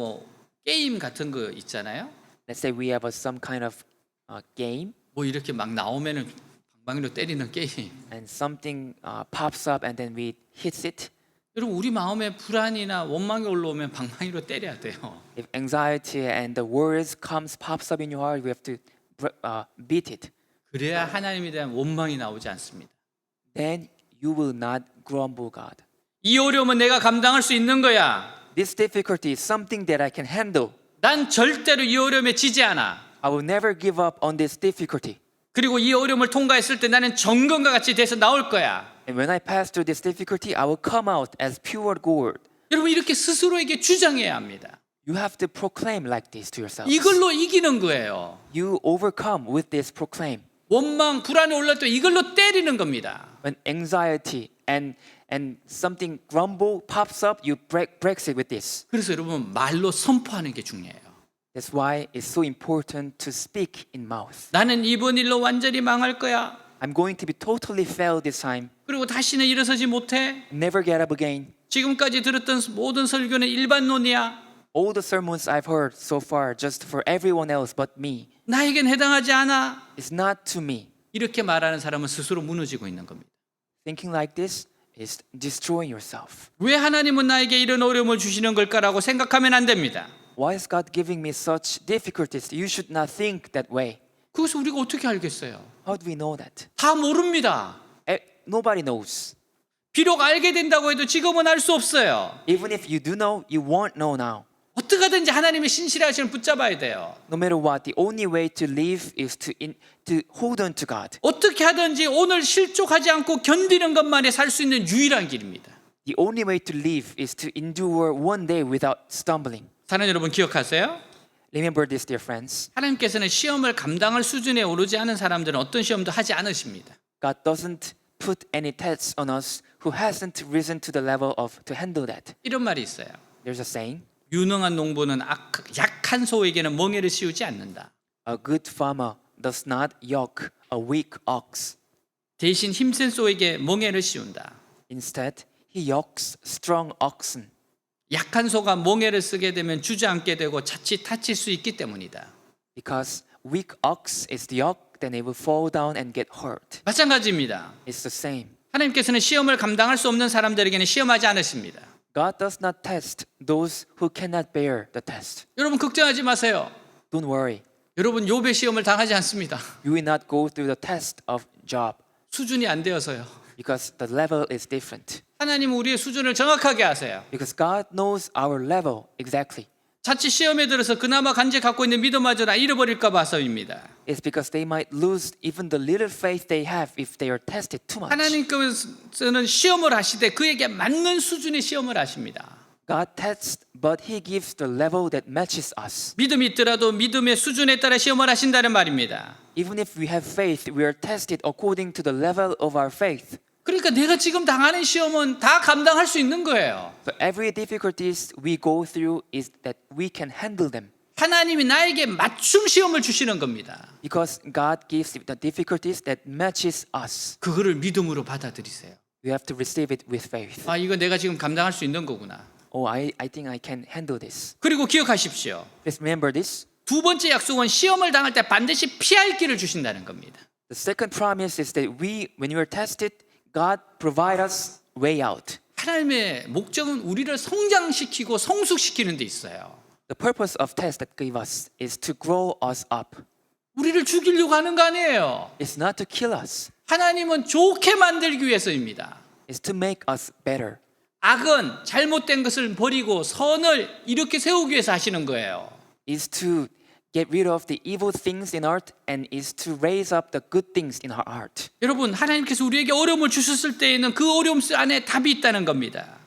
게임 같은 거 있잖아요. Let's say we have some kind of game 이렇게 막 나오면은 방망이로 때리는 게임. and something pops up and then we hit it. 여러분 우리 마음에 불안이나 원망이 올라오면 방망이로 때려야 돼요. If anxiety and the worries pops up in your heart, we have to beat it. 그래야 하나님에 대한 원망이 나오지 않습니다. Then you will not grumble God. 이 어려움은 내가 감당할 수 있는 거야. This difficulty is something that I can handle. 난 절대로 이 어려움에 지지 않아. I will never give up on this difficulty. 그리고 이 어려움을 통과했을 때 나는 정금과 같이 돼서 나올 거야. And when I pass through this difficulty, I will come out as pure gold. 여러분 이렇게 스스로에게 주장해야 합니다. You have to proclaim like this to yourself. 이걸로 이기는 거예요. You overcome with this proclaim. 원망, 불안이 올라올 때 이걸로 때리는 겁니다. When anxiety and something grumble pops up, you breaks it with this. 그래서 여러분 말로 선포하는 게 중요해요. That's why it's so important to speak in mouth. 나는 이번 일로 완전히 망할 거야. I'm going to be totally failed this time. 그리고 다시는 일어서지 못해. Never get up again. 지금까지 들었던 모든 설교는 일반론이야. All the sermons I've heard so far just for everyone else but me. 나에겐 해당하지 않아. It's not to me. 이렇게 말하는 사람은 스스로 무너지고 있는 겁니다. Thinking like this is destroying yourself. 왜 하나님은 나에게 이런 어려움을 주시는 걸까라고 생각하면 안 됩니다. Why is God giving me such difficulties? You should not think that way. 그것을 우리가 어떻게 알겠어요? How do we know that? 다 모릅니다. Nobody knows. 비록 알게 된다고 해도 지금은 알 수 없어요. Even if you do know, you won't know now. 어떻게든지 하나님의 신실하심을 붙잡아야 돼요. No matter what, the only way to live is to hold on to God. 어떻게 하든지 오늘 실족하지 않고 견디는 것만에 살 수 있는 유일한 길입니다. The only way to live is to endure one day without stumbling. 사랑하는 여러분 기억하세요? Remember this, dear friends. 하나님께서는 시험을 감당할 수준에 오르지 않은 사람들은 어떤 시험도 하지 않으십니다. God doesn't put any tests on us who hasn't risen to the level of to handle that. 이런 말이 있어요. There's a saying, 유능한 농부는 약한 소에게는 멍에를 씌우지 않는다. a good farmer does not yoke a weak ox. 대신 힘센 소에게 멍에를 씌운다. Instead, he yokes strong oxen. 약한 소가 멍에를 쓰게 되면 주저앉게 되고 자칫 다칠 수 있기 때문이다. Because weak ox is the yoke, then it will fall down and get hurt. 마찬가지입니다. It's the same. 하나님께서는 시험을 감당할 수 없는 사람들에게는 시험하지 않으십니다. God does not test those who cannot bear the test. 여러분 걱정하지 마세요. Don't worry. 여러분 욥의 시험을 당하지 않습니다. You will not go through the test of Job 수준이 안 되어서요. because the level is different. 하나님은 우리의 수준을 정확하게 아세요. Because God knows our level exactly. 자칫 시험에 들어서 그나마 간제 갖고 있는 믿음마저 다 잃어버릴까 봐서입니다. It's because they might lose even the little faith they have if they are tested too much. 하나님께서는 시험을 하시되 그에게 맞는 수준의 시험을 하십니다. God tests, but He gives the level that matches us. 믿음이 있더라도 믿음의 수준에 따라 시험을 하신다는 말입니다. Even if we have faith, we are tested according to the level of our faith. 그러니까 내가 지금 당하는 시험은 다 감당할 수 있는 거예요. So every difficulties we go through is that we can handle them. 하나님이 나에게 맞춤 시험을 주시는 겁니다. Because God gives the difficulties that matches us. 그거를 믿음으로 받아들이세요. We have to receive it with faith. 아, 이거 내가 지금 감당할 수 있는 거구나. Oh, I think I can handle this. 그리고 기억하십시오. Please remember this. 두 번째 약속은 시험을 당할 때 반드시 피할 길을 주신다는 겁니다. The second promise is that when we are tested, God provide us way out. 하나님의 목적은 우리를 성장시키고 성숙시키는 데 있어요. The purpose of test that give us is to grow us up. 우리를 죽이려고 하는 거 아니에요. It's not to kill us. 하나님은 좋게 만들기 위해서입니다. It's to make us better. 악은 잘못된 것을 버리고 선을 이렇게 세우기 위해서 하시는 거예요. Is to get rid of the evil things in heart and is to raise up the good things in our heart. 여러분, 하나님께서 우리에게 어려움을 주셨을 때에는 그 어려움 안에 답이 있다는 겁니다.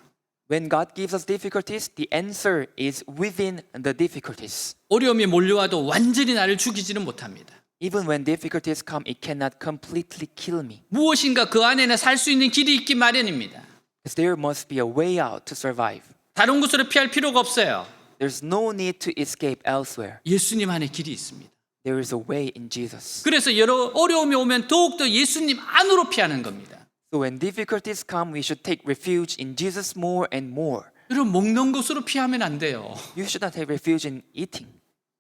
When God gives us difficulties, the answer is within the difficulties. 어려움이 몰려와도 완전히 나를 죽이지는 못합니다. Even when difficulties come, it cannot completely kill me. 무엇인가 그 안에는 살 수 있는 길이 있기 마련입니다. Because there must be a way out to survive. 다른 곳으로 피할 필요가 없어요. There's no need to escape elsewhere. 예수님 안에 길이 있습니다. There is a way in Jesus. 그래서 여러 어려움이 오면 더욱더 예수님 안으로 피하는 겁니다. So when difficulties come, we should take refuge in Jesus more and more. 여러분, 먹는 것으로 피하면 안 돼요. You should not take refuge in eating.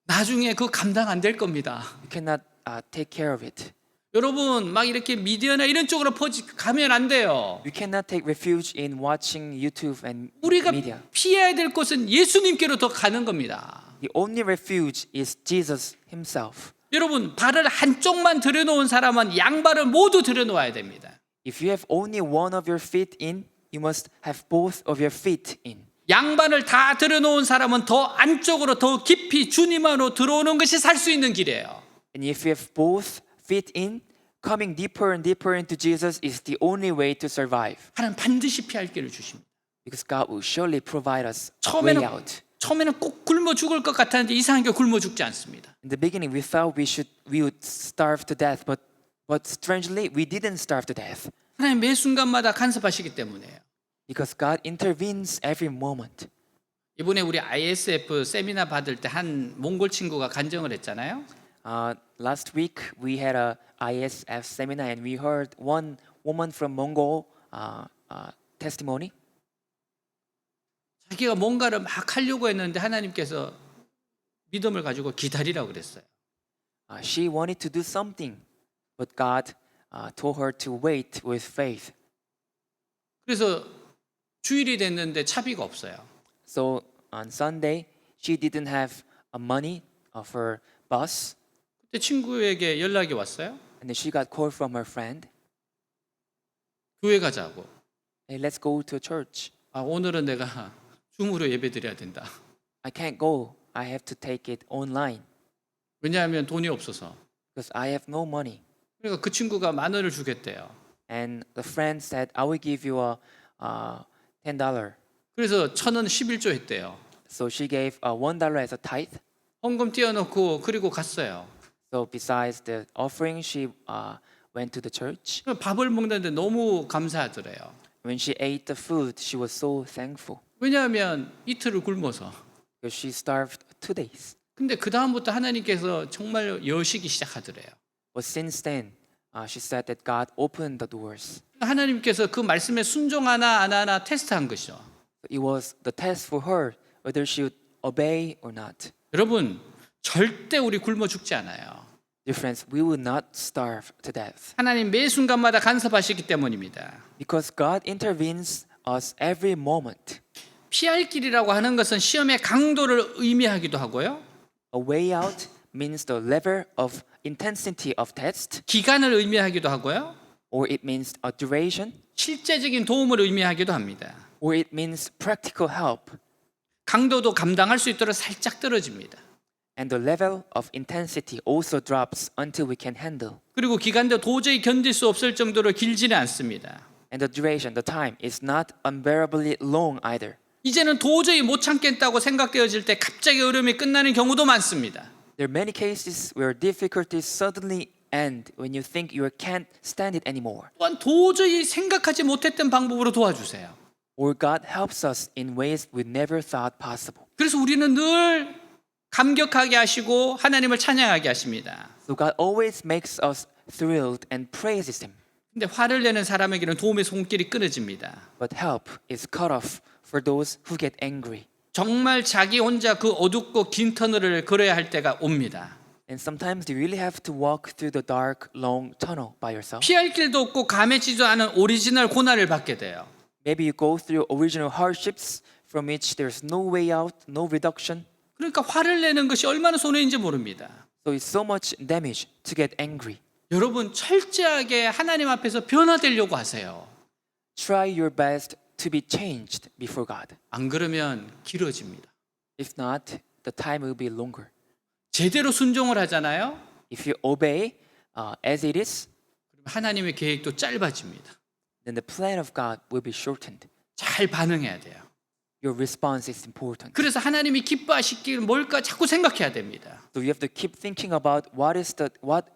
나중에 그거 감당 안 될 겁니다. You cannot take care of it. 여러분, 막 이렇게 미디어나 이런 쪽으로 가면 안 돼요. You cannot take refuge in watching YouTube and 우리가 media. 피해야 될 곳은 예수님께로 더 가는 겁니다. The only refuge is Jesus Himself. 여러분, 발을 한쪽만 들여놓은 사람은 양발을 모두 들여놓아야 됩니다. If you have only one of your feet in, you must have both of your feet in. 양발을 다 들여놓은 사람은 더 안쪽으로 더 깊이 주님 안으로 들어오는 것이 살 수 있는 길이에요. And if you have both feet in, coming deeper and deeper into Jesus is the only way to survive. 하나님 반드시 피할 길을 주십니다. Because God will surely provide us a way out. 처음에는 꼭 굶어 죽을 것 같았는데 이상하게 굶어 죽지 않습니다. In the beginning, we thought we would starve to death, but strangely, we didn't starve to death. 하나님 매 순간마다 간섭하시기 때문에요. Because God intervenes every moment. 이번에 우리 ISF 세미나 받을 때 한 몽골 친구가 간증을 했잖아요. Last week, we had a ISF seminar, and we heard one woman from Mongol testimony. 자기가 뭔가를 막 하려고 했는데 하나님께서 믿음을 가지고 기다리라고 그랬어요. She wanted to do something, but God told her to wait with faith. 그래서 주일이 됐는데 차비가 없어요. So on Sunday, she didn't have money for bus, 그때 친구에게 연락이 왔어요. and then she got called from her friend. 교회 가자고. Hey, let's go to church. 아, 오늘은 내가 줌으로 예배 드려야 된다. I can't go. I have to take it online 왜냐하면 돈이 없어서. because I have no money. 그러니까 그 친구가 10,000원을 주겠대요. And the friend said, I will give you a $10. 그래서 1,000원 11조 했대요. So she gave $1 as a tithe. 헌금 띄워놓고 그리고 갔어요. So besides the offering, she went to the church. 밥을 먹는데 너무 감사하더래요. When she ate the food, she was so thankful 왜냐하면 이틀을 굶어서. because she starved 2 days. 근데 그 다음부터 하나님께서 정말 여시기 시작하더래요. But since then, she said that God opened the doors. 하나님께서 그 말씀에 순종하나 안 하나 테스트한 것이죠. It was the test for her whether she would obey or not. 여러분, 절대 우리 굶어 죽지 않아요. Dear friends, we will not starve to death 하나님 매 순간마다 간섭하시기 때문입니다. because God intervenes us every moment. 피할 길이라고 하는 것은 시험의 강도를 의미하기도 하고요. A way out means the level of intensity of test, 기간을 의미하기도 하고요. or it means a duration, 실제적인 도움을 의미하기도 합니다. or it means practical help. 강도도 감당할 수 있도록 살짝 떨어집니다. And the level of intensity also drops until we can handle. 그리고 기간도 도저히 견딜 수 없을 정도로 길지는 않습니다. And the duration, the time, is not unbearably long either. 이제는 도저히 못 참겠다고 생각되어질 때 갑자기 어려움이 끝나는 경우도 많습니다. There are many cases where difficulties suddenly end when you think you can't stand it anymore. 또한 도저히 생각하지 못했던 방법으로 도와주세요. Or God helps us in ways we never thought possible. 그래서 우리는 늘 감격하게 하시고 하나님을 찬양하게 하십니다. So God always makes us thrilled and praises Him. 근데 화를 내는 사람에게는 도움의 손길이 끊어집니다. But help is cut off for those who get angry. 정말 자기 혼자 그 어둡고 긴 터널을 걸어야 할 때가 옵니다. And sometimes you really have to walk through the dark, long tunnel by yourself. 피할 길도 없고 감해지도 않은 오리지널 고난을 받게 돼요. Maybe you go through original hardships from which there's no way out, no reduction. 그러니까 화를 내는 것이 얼마나 손해인지 모릅니다. So it's so much damage to get angry. 여러분 철저하게 하나님 앞에서 변화되려고 하세요. Try your best to be changed before God. 안 그러면 길어집니다. If not, the time will be longer. 제대로 순종을 하잖아요. If you obey as it is, 그럼 하나님의 계획도 짧아집니다. then the plan of God will be shortened. 잘 반응해야 돼요. Your response is important. 그래서 하나님이 기뻐하시길 뭘까 자꾸 생각해야 됩니다. So you have to keep thinking about what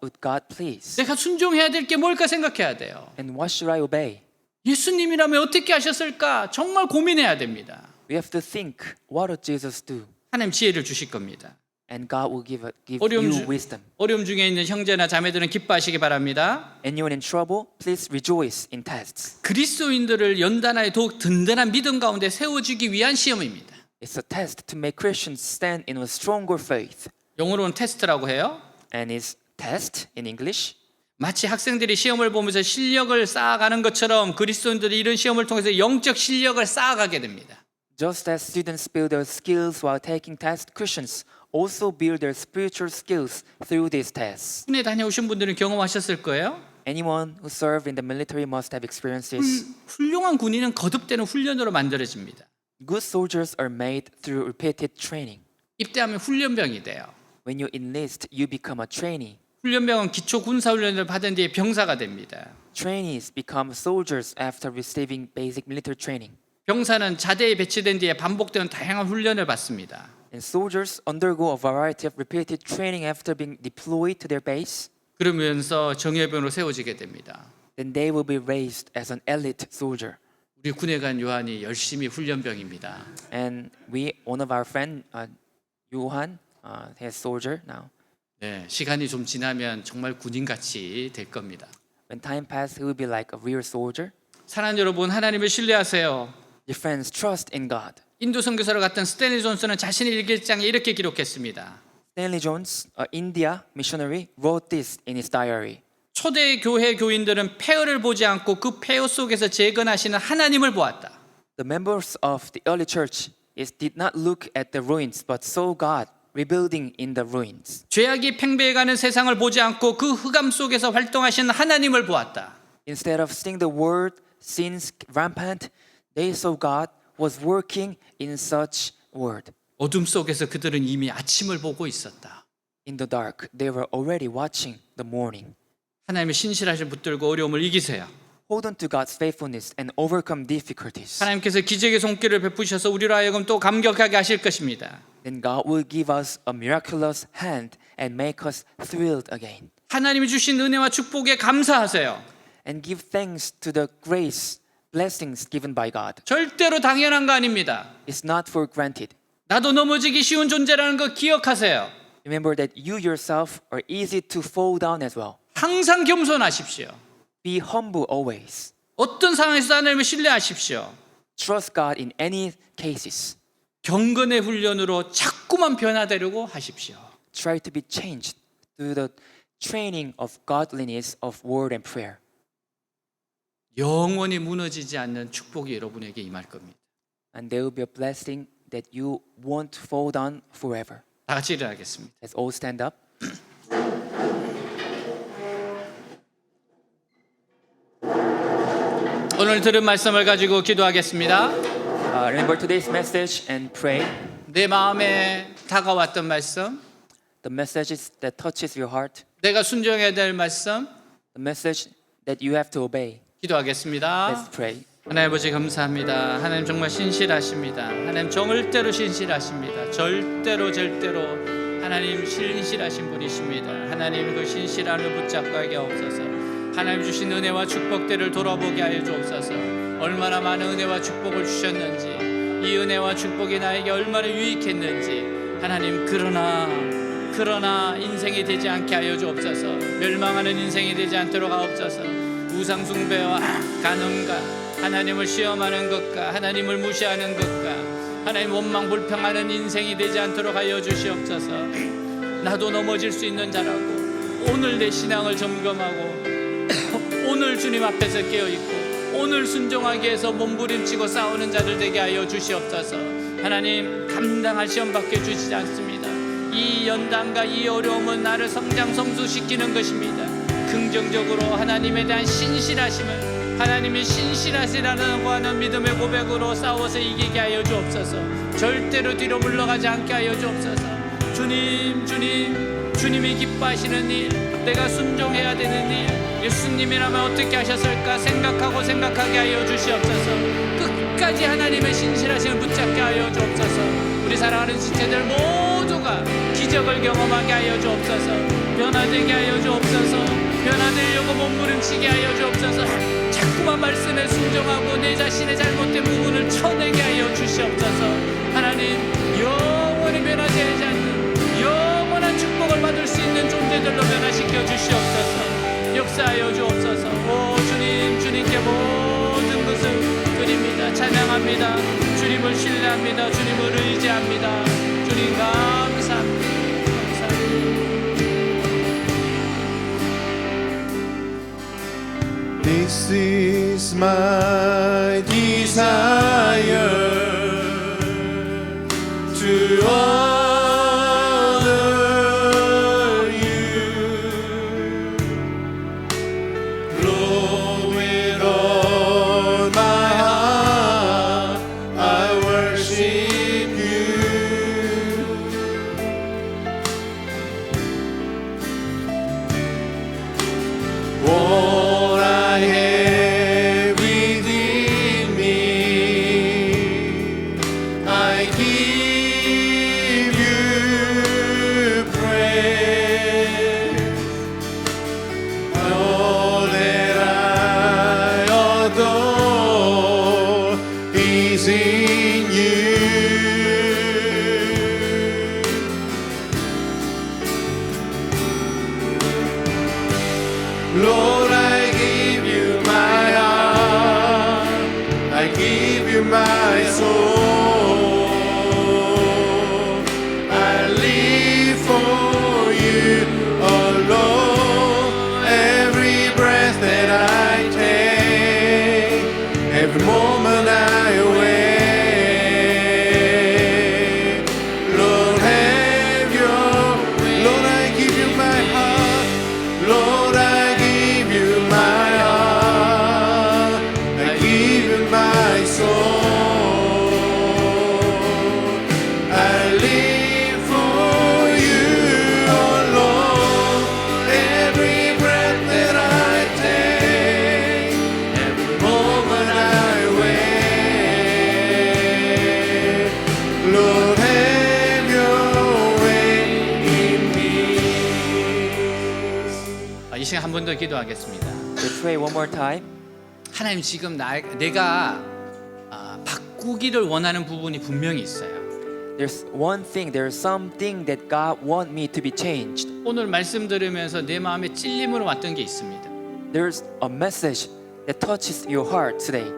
would God please? 내가 순종해야 될 게 뭘까 생각해야 돼요. And what should I obey? 예수님이라면 어떻게 하셨을까 정말 고민해야 됩니다. We have to think, what would Jesus do? 하나님 지혜를 주실 겁니다. And God will give 어려움, you wisdom. 어려움 중에 있는 형제나 자매들은 기뻐하시기 바랍니다. Anyone in trouble, please rejoice in tests. 그리스도인들을 연단하여 더욱 든든한 믿음 가운데 세워주기 위한 시험입니다. It's a test to make Christians stand in a stronger faith. 영어로는 테스트라고 해요. And it's test in English. 마치 학생들이 시험을 보면서 실력을 쌓아가는 것처럼 그리스도인들이 이런 시험을 통해서 영적 실력을 쌓아가게 됩니다. Just as students build their skills while taking tests, Christians also build their spiritual skills through these tests. 군에 다녀오신 분들은 경험하셨을 거예요. Anyone who served in the military must have experienced this. 훌륭한 군인은 거듭되는 훈련으로 만들어집니다. Good soldiers are made through repeated training. 입대하면 훈련병이 돼요. When you enlist, you become a trainee. 훈련병은 기초 군사 훈련을 받은 뒤에 병사가 됩니다. Trainees become soldiers after receiving basic military training. 병사는 자대에 배치된 뒤에 반복되는 다양한 훈련을 받습니다. And soldiers undergo a variety of repeated training after being deployed to their base. 그러면서 정예병으로 세워지게 됩니다. Then they will be raised as an elite soldier. 우리 군에 간 요한이 열심히 훈련병입니다. And one of our friend, Johan, he's soldier now. 네, 시간이 좀 지나면 정말 군인같이 될 겁니다. When time passes, he will be like a real soldier. 사랑하는 여러분, 하나님을 신뢰하세요. Your friends, trust in God. 인도 선교사로 갔던 스탠리 존슨은 자신의 일기장에 이렇게 기록했습니다. Stanley Jones, an India missionary, wrote this in his diary. 초대 교회 교인들은 폐허를 보지 않고 그 폐허 속에서 재건하시는 하나님을 보았다. The members of the early church did not look at the ruins, but saw God rebuilding in the ruins. 죄악이 팽배해가는 세상을 보지 않고 그 흑암 속에서 활동하시는 하나님을 보았다. Instead of seeing the world sins rampant, they saw God was working in such world. 어둠 속에서 그들은 이미 아침을 보고 있었다. In the dark, they were already watching the morning. 하나님의 신실하신 붙들고 어려움을 이기세요. Hold on to God's faithfulness and overcome difficulties. 하나님께서 기적의 손길을 베푸셔서 우리로 하여금 또 감격하게 하실 것입니다. Then God will give us a miraculous hand and make us thrilled again. 하나님이 주신 은혜와 축복에 감사하세요. And give thanks to the grace, blessings given by God. 절대로 당연한 거 아닙니다. It's not for granted. 나도 넘어지기 쉬운 존재라는 거 기억하세요. Remember that you yourself are easy to fall down as well. 항상 겸손하십시오. Be humble always. 어떤 상황에서 하나님을 신뢰하십시오. Trust God in any cases. 경건의 훈련으로 자꾸만 변화되려고 하십시오. Try to be changed through the training of godliness of word and prayer. 영원히 무너지지 않는 축복이 여러분에게 임할 겁니다. And there will be a blessing that you won't fall down forever. 다 같이 일어나겠습니다. Let's all stand up. 오늘 들은 말씀을 가지고 기도하겠습니다. Remember today's message and pray. 내 마음에 다가왔던 말씀, The messages that touches your heart. 내가 순종해야 될 말씀 The message that you have to obey. 기도하겠습니다. Let's pray. 하나님 아버지 감사합니다. 하나님 정말 신실하십니다. 하나님 절대로 신실하십니다. 절대로 하나님 신실하신 분이십니다. 하나님 그 신실함을 붙잡고 하게 없어서 하나님 주신 은혜와 축복들을 돌아보게 하여 주옵소서. 얼마나 많은 은혜와 축복을 주셨는지 이 은혜와 축복이 나에게 얼마나 유익했는지 하나님 그러나 인생이 되지 않게 하여 주옵소서. 멸망하는 인생이 되지 않도록 하옵소서. 우상 숭배와 간음과 하나님을 시험하는 것과 하나님을 무시하는 것과 하나님 원망 불평하는 인생이 되지 않도록 하여 주시옵소서. 나도 넘어질 수 있는 자라고 오늘 내 신앙을 점검하고 오늘 주님 앞에서 깨어있고 오늘 순종하기 위해서 몸부림치고 싸우는 자들 되게 하여 주시옵소서. 하나님 감당할 시험 밖에 주시지 않습니다. 이 연단과 이 어려움은 나를 성장 성수시키는 것입니다. 긍정적으로 하나님에 대한 신실하심을 하나님이 신실하시라는 하는 믿음의 고백으로 싸워서 이기게 하여 주옵소서. 절대로 뒤로 물러가지 않게 하여 주옵소서. 주님이 기뻐하시는 일, 내가 순종해야 되는 일, 예수님이라면 어떻게 하셨을까 생각하게 하여 주시옵소서. 끝까지 하나님의 신실하심을 붙잡게 하여 주옵소서. 우리 사랑하는 지체들 모두가 기적을 경험하게 하여 주옵소서. 변화되게 하여 주옵소서. 변화되려고 몸부림치게 하여 주옵소서. 자꾸만 말씀에 순종하고 내 자신의 잘못된 부분을 쳐내게 하여 주시옵소서. 하나님 영원히 변하지 않는 영원한 축복을 받을 수 있는 존재들로 변화시켜 주시옵소서. 역사하여 주옵소서. 오 주님께 모든 것을 드립니다. 찬양합니다. 주님을 신뢰합니다. 주님을 의지합니다. 주님 감사합니다. This is my desire to honor you, Lord, with all my heart I worship you. What I have within me, I give you praise. All that I adore is in you. Lord, I give you my heart, I give you my soul. I live for you alone. Every breath that I take, every moment I wait. Lord, have your way. Lord, I give you my heart. Lord, I give you my heart, I give you my soul. I live for you alone. Every breath that I take, every moment I wait. Lord, have your way in me. 이 시간 한 번 더 기도하겠습니다. Let's pray one more time. 하나님 지금 내가 바꾸기를 원하는 부분이 분명히 있어요. There's something that God want me to be changed. 오늘 말씀 들으면서 내 마음에 찔림으로 왔던 게 있습니다. There's a message that touches your heart today.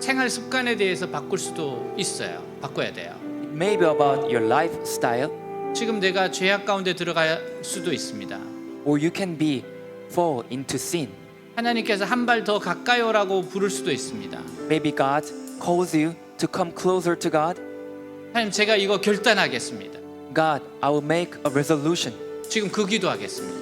생활 습관에 대해서 바꿀 수도 있어요. 바꿔야 돼요. It may be about your lifestyle, 지금 내가 죄악 가운데 들어갈 수도 있습니다. or you can be fall into sin. 하나님께서 한 발 더 가까이 오라고 부를 수도 있습니다. Maybe God calls you to come closer to God. 하나님 제가 이거 결단하겠습니다. God, I will make a resolution. 지금 그 기도하겠습니다.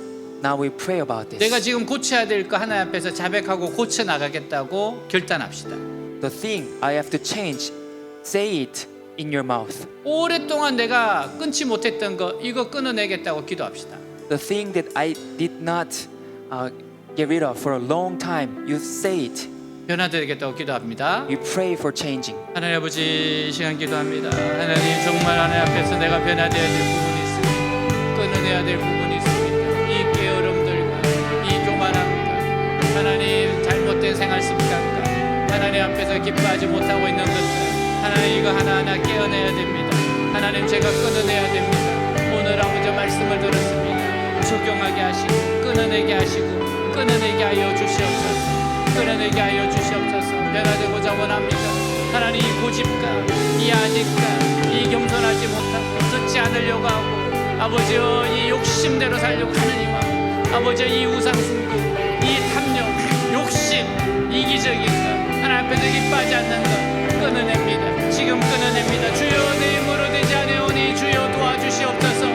Now we pray about this. 내가 지금 고쳐야 될 거 하나님 앞에서 자백하고 고쳐 나가겠다고 결단합시다. The thing I have to change say it in your mouth. 오랫동안 내가 끊지 못했던 거 이거 끊어내겠다고 기도합시다. The thing that I did not get rid of for a long time, you say it. 변화되겠다고 기도합니다. You pray for changing. 하나님 아버지 이 시간 기도합니다. 하나님 정말 하나님 앞에서 내가 변화되어야 될 부분이 있습니다. 끊어내야 될 부분이 있습니다. 이 게으름들과 이 교만함과 하나님 잘못된 생활 습관과 하나님 앞에서 기뻐하지 못하고 있는 것들 하나님 이거 하나하나 깨어내야 됩니다. 하나님 제가 끊어내야 됩니다. 오늘 아버지 말씀을 들었습니다. 적용하게 하시고 끊어내게 하시고 끊어내게 하여 주시옵소서. 끊어내게 하여 주시옵소서. 변화되고자 원합니다. 하나님 이 고집과 이 아직과 이 겸손하지 못하고 듣지 않으려고 하고 아버지여 이 욕심대로 살려고 하느님하고 아버지여 이 우상숭배 이 탐욕 욕심 이기적인 것 하나님 앞에서 기뻐하지 않는 것 끊어냅니다. 지금 끊어냅니다. 주여 내 힘으로 되지 않으오니 주여 도와주시옵소서.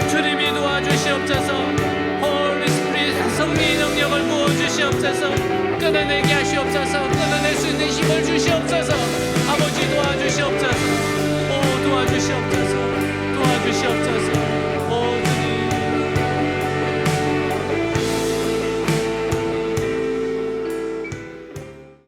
주님이 도와주시옵소서. 홀리 스피릿 성령의 능력을 부어주시옵소서. 끊어내게 하시옵소서.